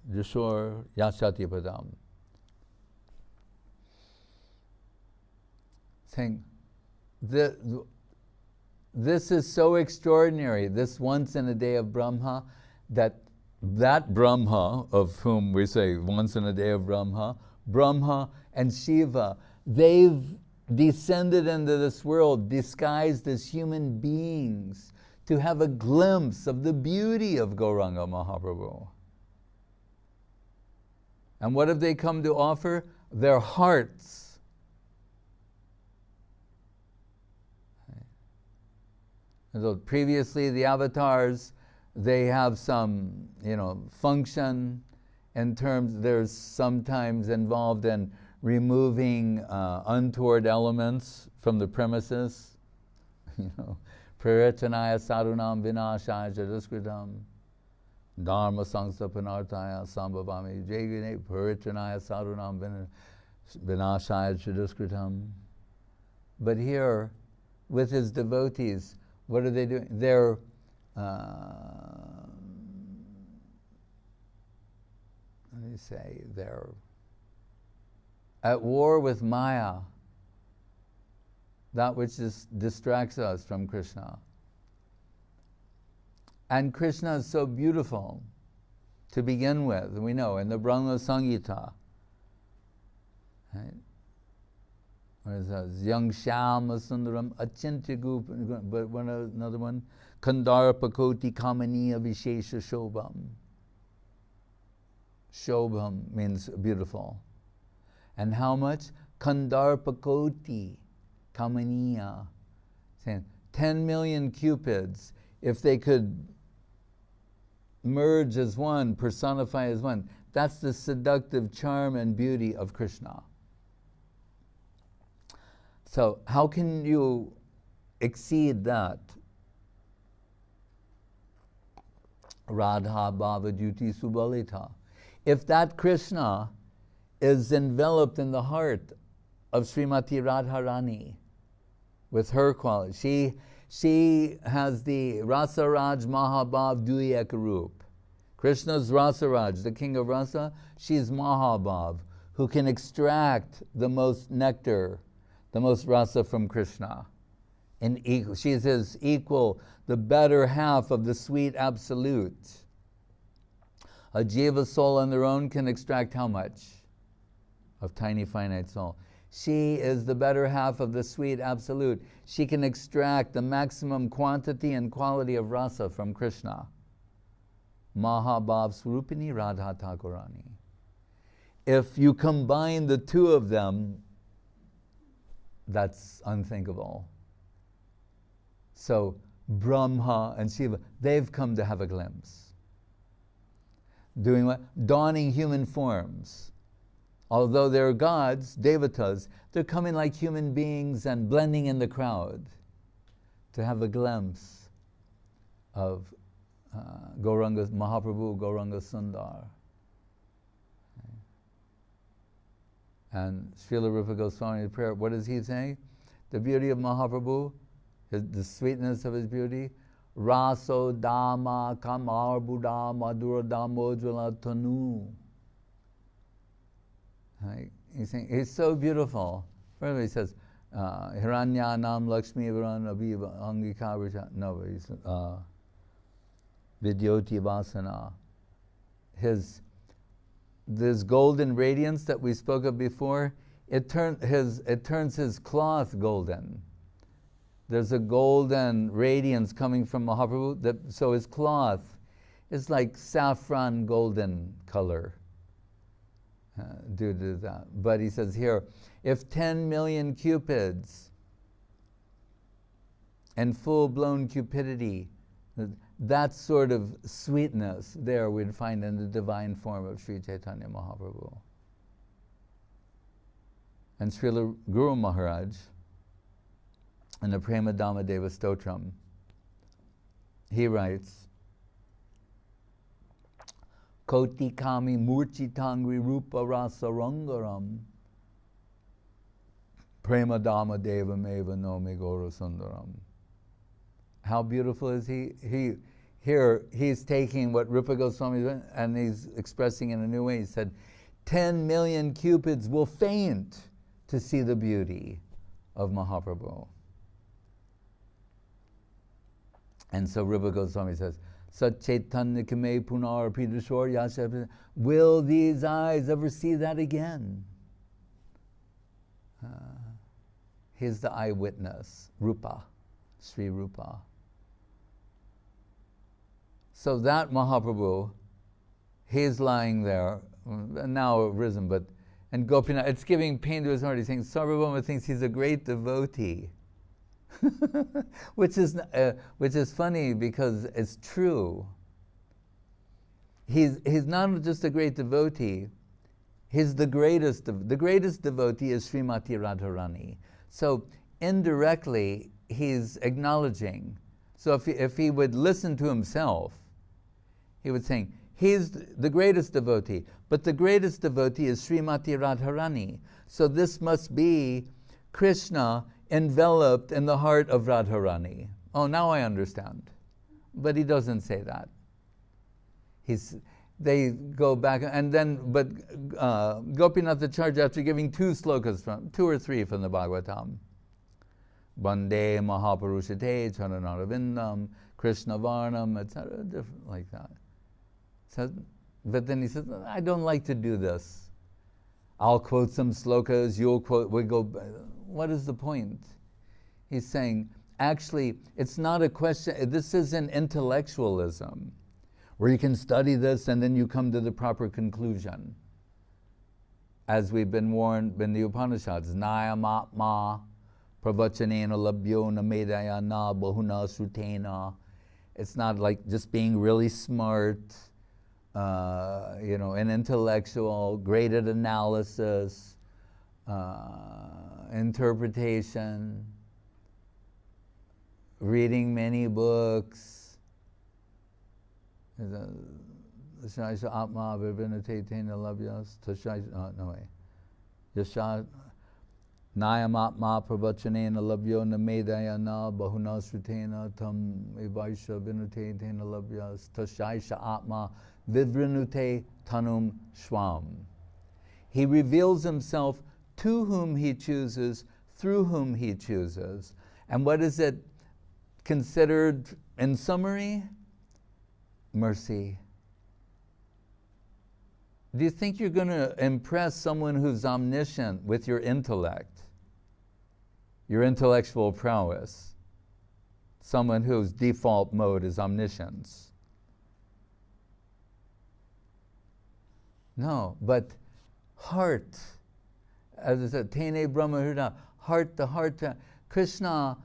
drishor yashati padam. Saying, this is so extraordinary, this once in a day of Brahma, that Brahma, of whom we say once in a day of Brahma, Brahma and Shiva, they've descended into this world disguised as human beings to have a glimpse of the beauty of Gauranga Mahaprabhu. And what have they come to offer? Their hearts. So previously, the avatars, they have some, function in terms, they're sometimes involved in removing untoward elements from the premises. Prarachanaya sadhunam vinashaya jadaskritam dharma sangstapanartaya sambhavami jayagune prarachanaya sadhunam vinashaya jadaskritam. But here, with his devotees, what are they doing? They're they're at war with Maya, that which distracts us from Krishna. And Krishna is so beautiful to begin with, we know, in the Brahma Samhita. Right? Where it says, Yang Shyama Sundaram Achintya Goop, but another one, Kandarpakoti Kamaniya Vishesha Shobham. Shobham means beautiful. And how much? Kandarpakoti Kamaniya. Saying 10 million cupids, if they could merge as one, personify as one, that's the seductive charm and beauty of Krishna. So how can you exceed that? Radha Bhava Duti Subalita. If that Krishna is enveloped in the heart of Srimati Radharani with her quality, she has the Rasaraj Mahabhav Duyekarup. Krishna's Rasaraj, the king of Rasa, she's Mahabhav, who can extract the most nectar, the most rasa from Krishna. She is his equal, the better half of the sweet absolute. A jiva soul on their own can extract how much? Of tiny finite soul. She is the better half of the sweet absolute. She can extract the maximum quantity and quality of rasa from Krishna. Mahabhav Swarupini Radha Thakurani. If you combine the two of them, that's unthinkable. So Brahma and Shiva, they've come to have a glimpse. Doing what? Donning human forms. Although they're gods, devatas, they're coming like human beings and blending in the crowd to have a glimpse of Gauranga Mahaprabhu, Gauranga Sundar. And Srila Rupa Goswami's prayer, what does he say? The beauty of Mahaprabhu, the sweetness of his beauty, Raso Dama Kamar Buddha Madhura Damojvala Tanu. He's saying, he's so beautiful. Further he says, Hiranya Nam Lakshmi Varan Abhiva Angika. No, he's Vidyoti Vasana. This golden radiance that we spoke of before, it turns his cloth golden. There's a golden radiance coming from Mahaprabhu, so his cloth is like saffron golden color due to that. But he says here, if 10 million cupids and full-blown cupidity, that sort of sweetness there we'd find in the divine form of Sri Chaitanya Mahaprabhu. And Srila Guru Maharaj, in the Prema Dhamma Deva Stotram, he writes, Koti kami murchitangri rupa rasa rangaram Prema Dhamma Deva Meva Nomi Goro Sundaram. How beautiful is he? He's taking what Rupa Goswami is and he's expressing in a new way. He said, 10 million cupids will faint to see the beauty of Mahaprabhu. And so Rupa Goswami says, Sat Chaitanya Kame Punar Pidashor Yasha. Will these eyes ever see that again? He's the eyewitness, Rupa, Sri Rupa. So that Mahaprabhu, he's lying there, now risen, and Gopinath, it's giving pain to his heart. He's saying, Sarvabhauma thinks he's a great devotee. which is funny because it's true. He's not just a great devotee, he's the greatest devotee is Srimati Radharani. So indirectly, he's acknowledging. So if he would listen to himself, he would say, he's the greatest devotee, but the greatest devotee is Srimati Radharani. So this must be Krishna enveloped in the heart of Radharani. Oh, now I understand. But he doesn't say that. They go back, and then, Gopinath Acharya, after giving two or three from the Bhagavatam, Bande Mahapurushate, Charanarvindam, Krishna Varnam, etc., different like that. So, but then he says, I don't like to do this. I'll quote some slokas, you'll quote, what is the point? He's saying, actually, it's not a question, this isn't intellectualism, where you can study this and then you come to the proper conclusion. As we've been warned in the Upanishads, Nayamatma, Pravachanena labhyo namedayana bahuna srutena. It's not like just being really smart, an intellectual, great at analysis, interpretation, reading many books. Atma vivinate tena labhyas Yasha Nayamatma pravachanena labhyo namedayana bahuna srutena tam evaisha vinute tena labhyas tashaisha atma vivrinute tanum swam. He reveals himself to whom he chooses, through whom he chooses. And what is it considered in summary? Mercy. Do you think you're going to impress someone who's omniscient with your intellect, your intellectual prowess? Someone whose default mode is omniscience? No, but heart. As I said, Tene Brahma, heart to heart. Krishna,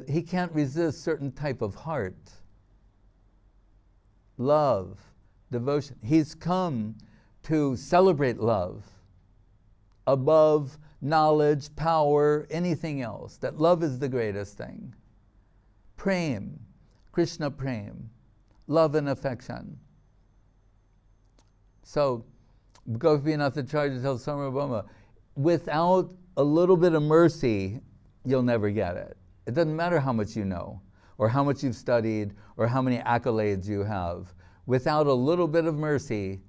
he can't resist certain type of heart. Love, devotion. He's come to celebrate love above knowledge, power, anything else. That love is the greatest thing. Prem, Krishna prem, love and affection. So, Gopinath Acharya tells Sarvabhauma, without a little bit of mercy, you'll never get it. It doesn't matter how much you know, or how much you've studied, or how many accolades you have. Without a little bit of mercy,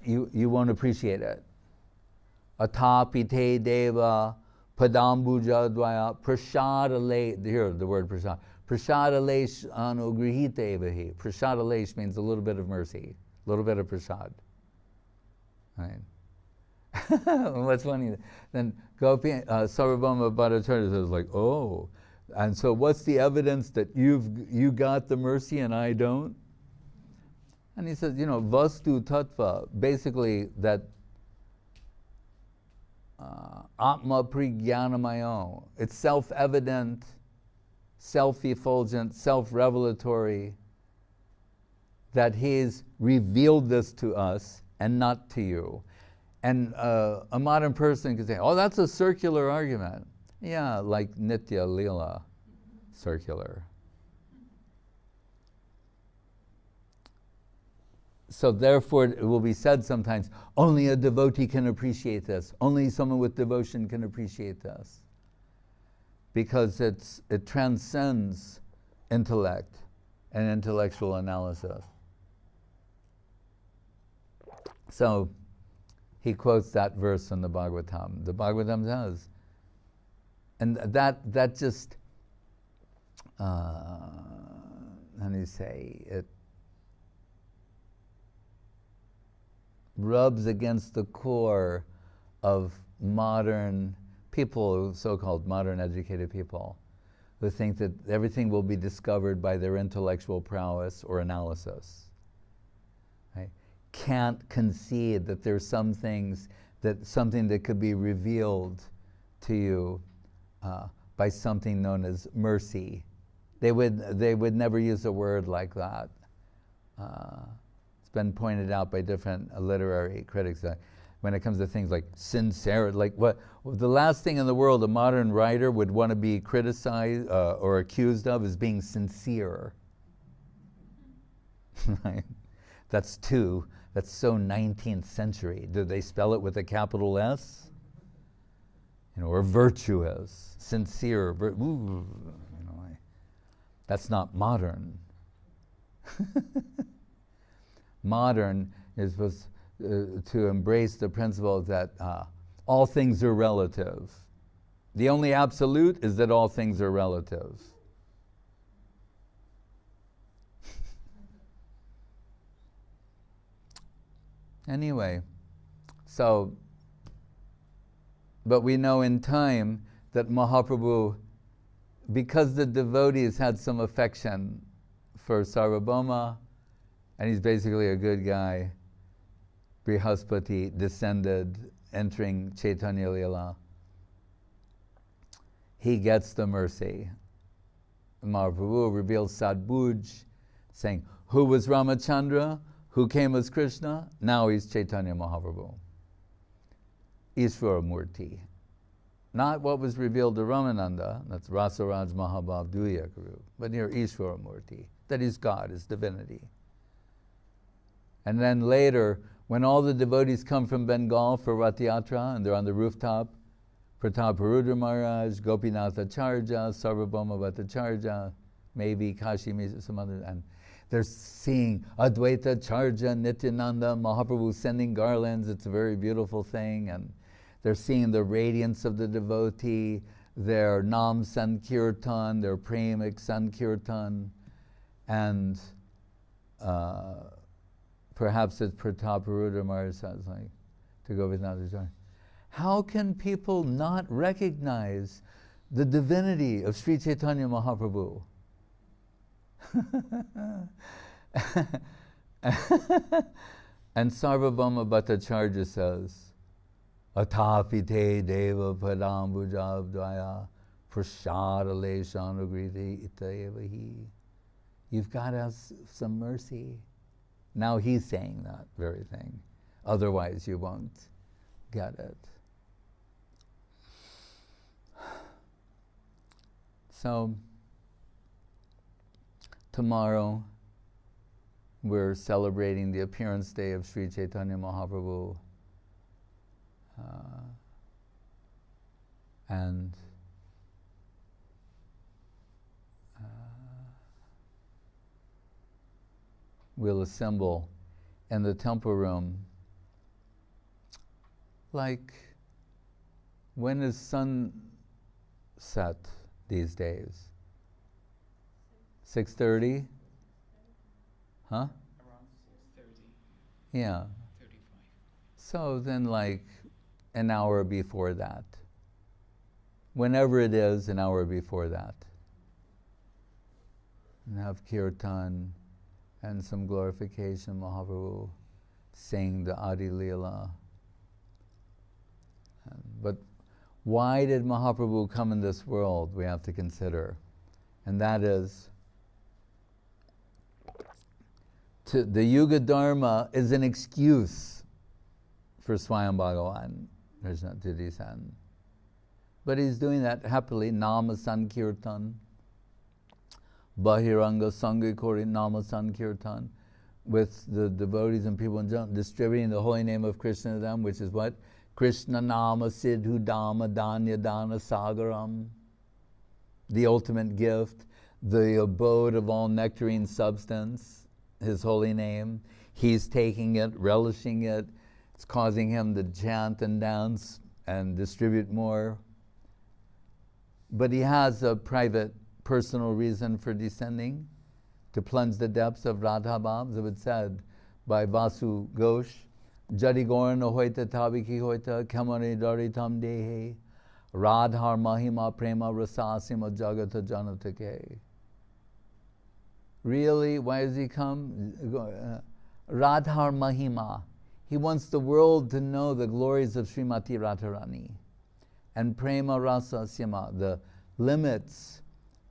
you won't appreciate it. Atapite deva padambuja dvaya prashadale, here the word prashad. Prashadalesh anugrihite evahi. Prashadalesh means a little bit of mercy, a little bit of prasad. Right. What's funny, then Sarvabhauma Bhattacharya says like, oh, and so what's the evidence that you got the mercy and I don't? And he says, vastu tattva, basically that atma prigyanamayo, it's self-evident, self-effulgent, self-revelatory, that he's revealed this to us and not to you. And a modern person could say, oh, that's a circular argument. Yeah, like Nitya Leela, circular. So therefore it will be said sometimes, only a devotee can appreciate this. Only someone with devotion can appreciate this. Because it transcends intellect and intellectual analysis. So he quotes that verse in the Bhagavatam. The Bhagavatam says, and that just, how do you say, it rubs against the core of modern people, so-called modern educated people, who think that everything will be discovered by their intellectual prowess or analysis. Right? Can't concede that there's some things, that something that could be revealed to you by something known as mercy. They would never use a word like that. It's been pointed out by different literary critics that when it comes to things like sincerity, like what the last thing in the world a modern writer would want to be criticized or accused of is being sincere. Right? That's so 19th century. Do they spell it with a capital S? Or virtuous, sincere. That's not modern. Modern is supposed to embrace the principle that all things are relative. The only absolute is that all things are relative. Anyway, so, but we know in time that Mahaprabhu, because the devotees had some affection for Sarvabhauma, and he's basically a good guy, Brihaspati descended, entering Chaitanya Leela, he gets the mercy. Mahaprabhu reveals Sadbhuj, saying, who was Ramachandra? Who came as Krishna? Now he's Chaitanya Mahaprabhu. Ishvara Murti. Not what was revealed to Ramananda, that's Rasaraj Mahabhav Duya Guru, but here Ishvara Murti, that is God, is divinity. And then later, when all the devotees come from Bengal for Rath Yatra, and they're on the rooftop, Prataparudra Maharaj, Gopinath Acharya, Sarvabhauma Bhattacharya, maybe Kashi, some other, and they're seeing Advaita Charja, Nityananda, Mahaprabhu sending garlands. It's a very beautiful thing. And they're seeing the radiance of the devotee, their Nam Sankirtan, their Premik Sankirtan. And perhaps it's Prataparudra Maharaj says, like, to go with Natacharya. How can people not recognize the divinity of Sri Chaitanya Mahaprabhu? And Sarvabhauma Bhattacharya says, Atapite deva padambujabdaya prashadale shanogriti itayevahi. You've got to have some mercy. Now he's saying that very thing. Otherwise you won't get it. So, tomorrow, we're celebrating the appearance day of Sri Chaitanya Mahaprabhu. And we'll assemble in the temple room. Like, when is sunset these days? 6:30? Huh? Around 6:30. Yeah. 35. So then like an hour before that. Whenever it is, an hour before that. And have kirtan and some glorification, Mahaprabhu, sing the Adi Leela. But why did Mahaprabhu come in this world, we have to consider. And that is, the Yuga Dharma is an excuse for Swayam Bhagavan, Krishna, to descend. But he's doing that happily, Nama Sankirtan, Bahiranga Sangha Kori Nama Sankirtan, with the devotees and people in general, distributing the holy name of Krishna to them, which is what? Krishna Nama Siddhu Dhamma Dhanya Dana Sagaram, the ultimate gift, the abode of all nectarine substance, his holy name. He's taking it, relishing it. It's causing him to chant and dance and distribute more. But he has a private, personal reason for descending, to plunge the depths of Radha Bhav. It was said by Vasu Ghosh, Jari Gorna Hoita Tabiki Hoita Kamani Daritam Dehe Radhar Mahima Prema Rasasima Jagata Janatake. Really? Why does he come? Radhar Mahima. He wants the world to know the glories of Srimati Radharani. And Prema Rasa Sima, the limits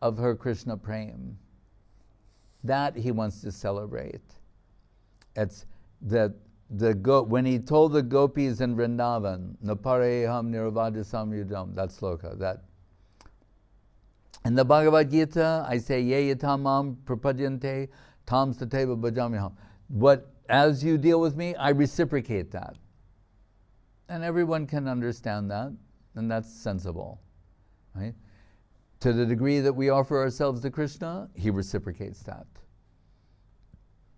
of her Krishna Prem. That he wants to celebrate. It's when he told the gopis in Vrindavan, Napareham Nirvada Samyudam, that sloka, that. In the Bhagavad Gita, I say, Ye yatamam prapadyante tam stateva bhajamiham. What, as you deal with me, I reciprocate that. And everyone can understand that, and that's sensible, right? To the degree that we offer ourselves to Krishna, he reciprocates that.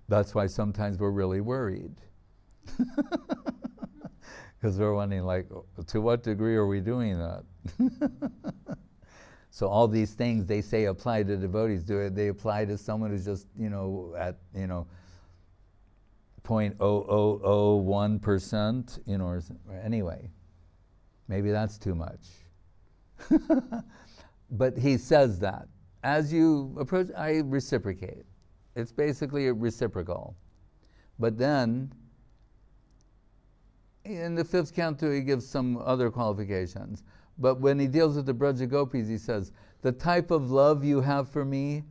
That's why sometimes we're really worried. Because we're wondering, like, to what degree are we doing that? So all these things they say apply to devotees, do it? They apply to someone who's just, at, 0.0001%, or anyway. Maybe that's too much. But he says that. As you approach, I reciprocate. It's basically a reciprocal. But then, in the 5th canto, he gives some other qualifications. But when he deals with the Braja Gopis, he says, the type of love you have for me,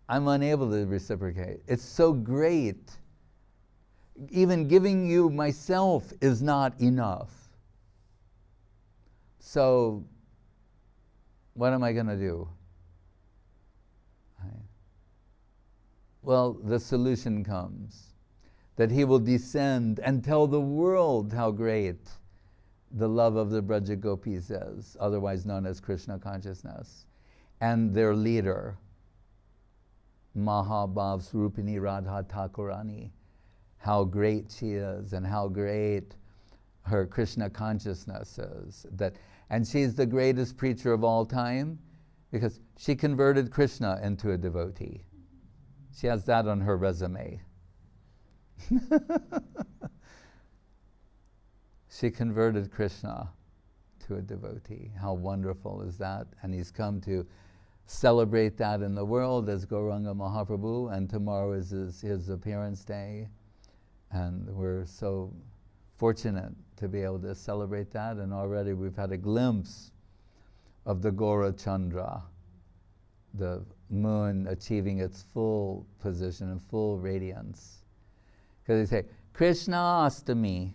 I'm unable to reciprocate. It's so great. Even giving you myself is not enough. So, what am I going to do? Well, the solution comes. That he will descend and tell the world how great the love of the Braja Gopis is, otherwise known as Krishna consciousness. And their leader, Mahabhav Swarupini Radha Thakurani, how great she is and how great her Krishna consciousness is. And she's the greatest preacher of all time because she converted Krishna into a devotee. She has that on her resume. She converted Krishna to a devotee. How wonderful is that? And he's come to celebrate that in the world as Gauranga Mahaprabhu, and tomorrow is his appearance day. And we're so fortunate to be able to celebrate that, and already we've had a glimpse of the Gaura Chandra, the moon achieving its full position and full radiance. Because they say, Krishna Astami,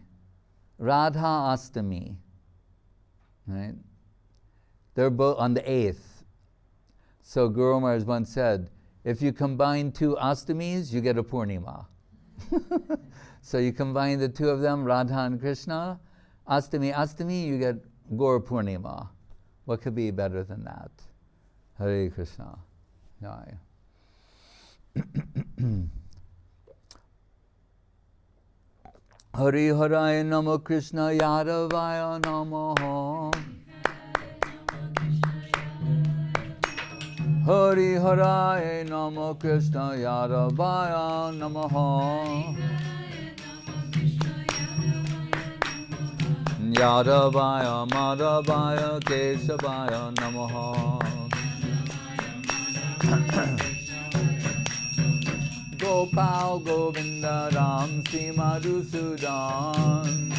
Radha Astami, right? They're both on the 8th. So Guru Maharaj once said, if you combine 2 Astamis, you get a Purnima. So you combine the 2 of them, Radha and Krishna, Astami, you get Gaur Purnima. What could be better than that? Hare Krishna. Jai. Hari Haraya Namo Krishna Yadavaya Namo. Hari Haraya Namo Krishna Yadavaya Namo. Yadavaya Madhavaya Kesavaya Namo. Gopal Govinda Ram Sri Madhusudan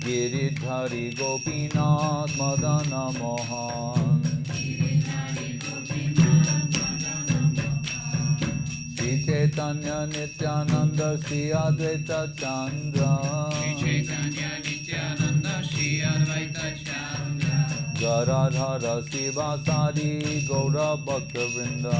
Giridhari Gopinath Madana Mohan Shri Shri Chaitanya Nityananda Shri Advaita Chandra Shri Chaitanya Nityananda Shri Advaita Chandra Garadhara Sivasadi Gaura Bhakta Vrinda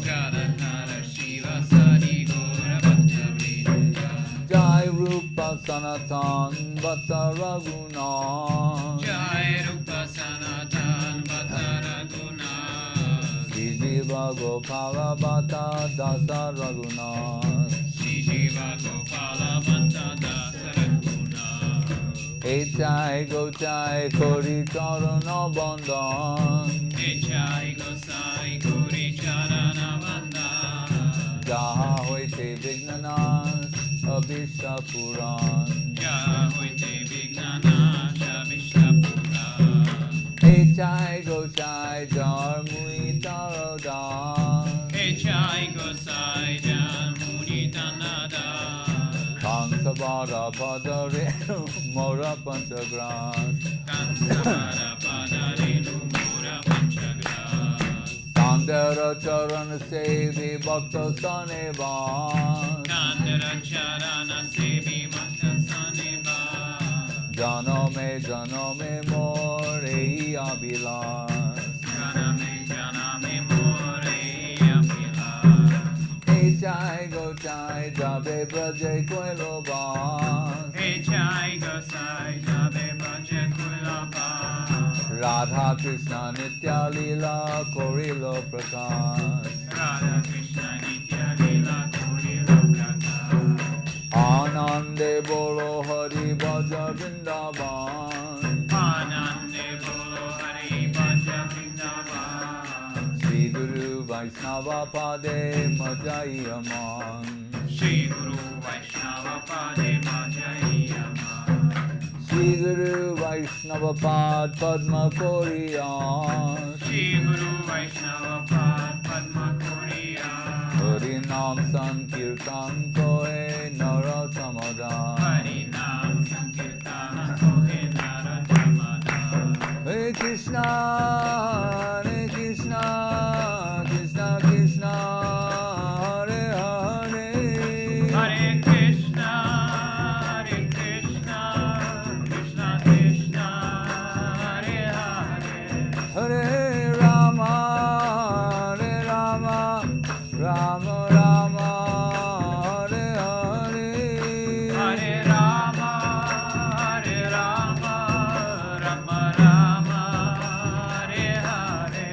Gadadhara Shiva Sadi Gaura Bhakta Vrinda Jai Rupa Sanatan Bhatta Raghunath Jai Rupa Sanatan Bhatta Raghunath Shri Jiva Gopala Bhatta Dasa Raghunath Shri Jiva Gopala Bhatta Dasa Raghunath Echai Gochai Kori Charana Bandhan Echai Gosai Gauri Charana Bandhan Jaha Hoite Vignanas Abhishta Puran Jaha Hoite Vignanasha Vishta Puran Echai Gochai Jar Muni Tarodan Echai Gosai Jan Muni Tanada Kansavara Padare Mora Panchagras Kansavara Padarenu Mura Panchagras Kandara Charana Sevi Bhakta Saneva Kandara Charana Sevi Bhakta Saneva Janame More Abhilas Janame More Abhilas Echai Gochai Jabe Braje Koilobas Echai Gosai Jabe Bhaja Kulabas Radha Krishna Nitya Lila Korilo Prakash Radha Krishna Nitya Lila Korilo Prakash Anande Bolo Hari Bhaja Vrindavan Anande Bolo Hari Bhaja Vrindavan Sri Guru Vaishnava Pade Majai Aman Shri Guru Vaishnava Pade Majai Aman Sri Guru Vaishnava Pad Padma Koriyan Shri Guru Vaishnava Pad Padma Koriyan Hari Nam Sankirtan Kohe Narotamadan Harinam Sankirtana Kohe Naratamada Hare Krishna Krishna Krishna Hare Hare Hare Krishna Krishna Krishna Hare Hare Hare Rama Rama Rama Hare Hare Hare Rama Rama Rama Hare Hare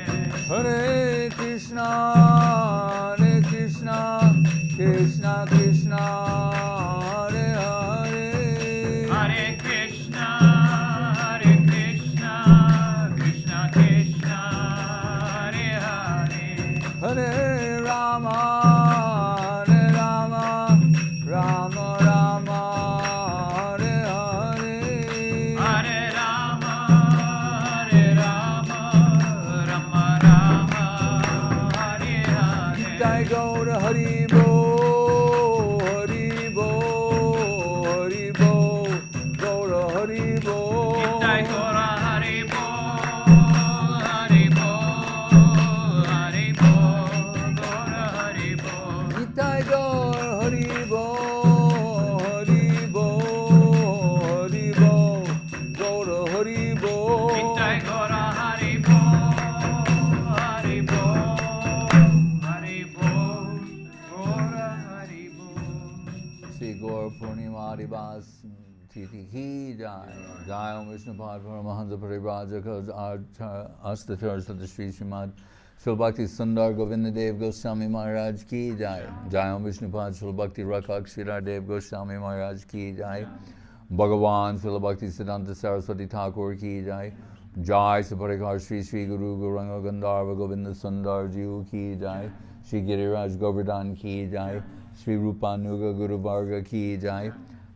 Hare Krishna Krishna Krishna Hare Hare Hare Krishna Krishna Krishna Hare Hare Hare Rama Rama Rama Hare Hare Hare Rama Rama Rama Hare Hare Jai Gaura Hari Bo Gaura Hari Bo Nitai Gaura Hari Bo Gaura Hari Bo Nitai Gaura Hari Bo Gaura Hari Bo Nitai Gaura Hari Bo Gaura Hari Bo Shri Gaur Purnima Divas Titi Ki Jai Jai Om Vishnu Pad Paramahansa Parivrajaka Astatars of the Sri Srimad Shri Bhakti Sundar Govinda Dev Goswami Maharaj Ki Jai Jai Om Vishnu Pad Shri Bhakti Rakak Sridhar Dev Goswami Maharaj Ki Jai Bhagavan Shri Bhakti Siddhanta Saraswati Thakur Ki Jai Jai Saparikar Shri Shri Guru Gauranga Gandharva Govinda Sundar Jiu Ki Jai Shri Giriraj Govardhan Ki Jai Shri Rupanuga Guru Varga Ki Jai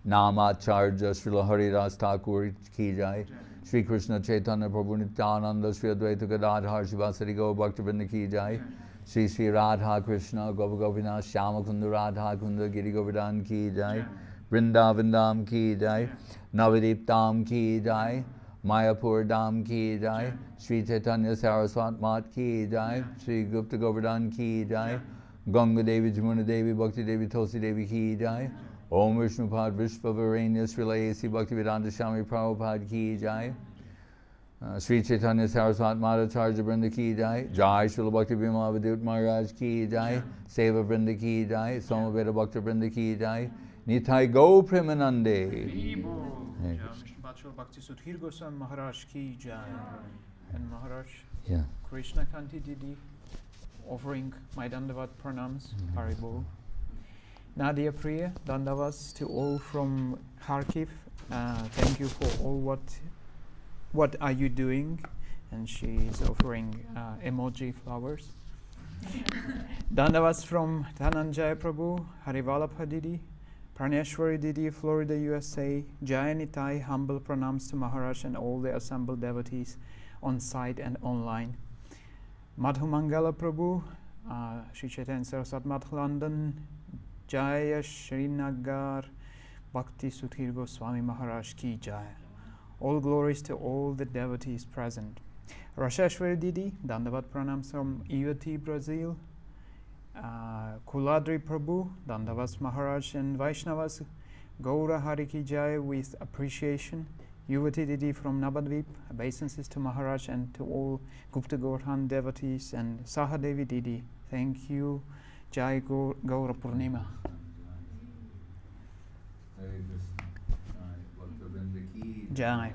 Namacharya Srila Haridas Thakur Ki Jai Shri Krishna Chaitanya Prabhu Nityananda Shri Advaita Gadadhar Shivasari Gaur Bhaktivinoda Ki Jai Shri Shri Radha Krishna Gopa Gopinath Shama Kunda Radha Kunda Giri Govardhan Ki Jai Vrindavan Dham Ki Jai Navadip Dham Ki Jai Mayapur Dham Ki Jai Shri Chaitanya Saraswat Mat Ki Jai Shri Gupta Govardhan Ki Jai Ganga Devi, Jamuna Devi, Bhakti Devi, Tulsi Devi ki jai. Om Vishnupad Vishvavaranya Srilayasi Bhaktivedanta Swami Prabhupada ki jai. Sri Chaitanya Saraswat Madhacharya Vrinda ki jai. Jai Srila Bhakti Bhima Vidut Maharaj ki jai. Seva Vrinda ki jai. Somaveda Bhakta Vrinda ki jai. Nitai Go Premanande. Bhakti Sudhir Goswami Maharaj ki jai. And Maharaj, Yeah. Krishna Kanti Didi, offering my Dandavat pranams, Haribol. Nadia Priya, Dandavas to all from Kharkiv. Thank you for all what are you doing? And she is offering emoji flowers. Dandavas from Dhananjaya Prabhu, Harivalabha Didi, Praneshwari Didi, Florida, USA. Jayanitai, humble pranams to Maharaj and all the assembled devotees on site and online. Madhu Mangala Prabhu, Sri Chaitanya Saraswat Math London, Jaya Srinagar, Bhakti Sudhir Goswami Maharaj ki jai. All glories to all the devotees present. Rashashwari Didi, Dandavat pranams from Ivati, Brazil. Kuladri Prabhu, Dandavas Maharaj and Vaishnavas, Gaura Hari ki jai with appreciation. Yuvati Didi from Nabadvip, obeisances to Maharaj and to all Gupta Gorhan devotees, and Sahadevi Didi, thank you. Jai Gaura Purnima. Jai.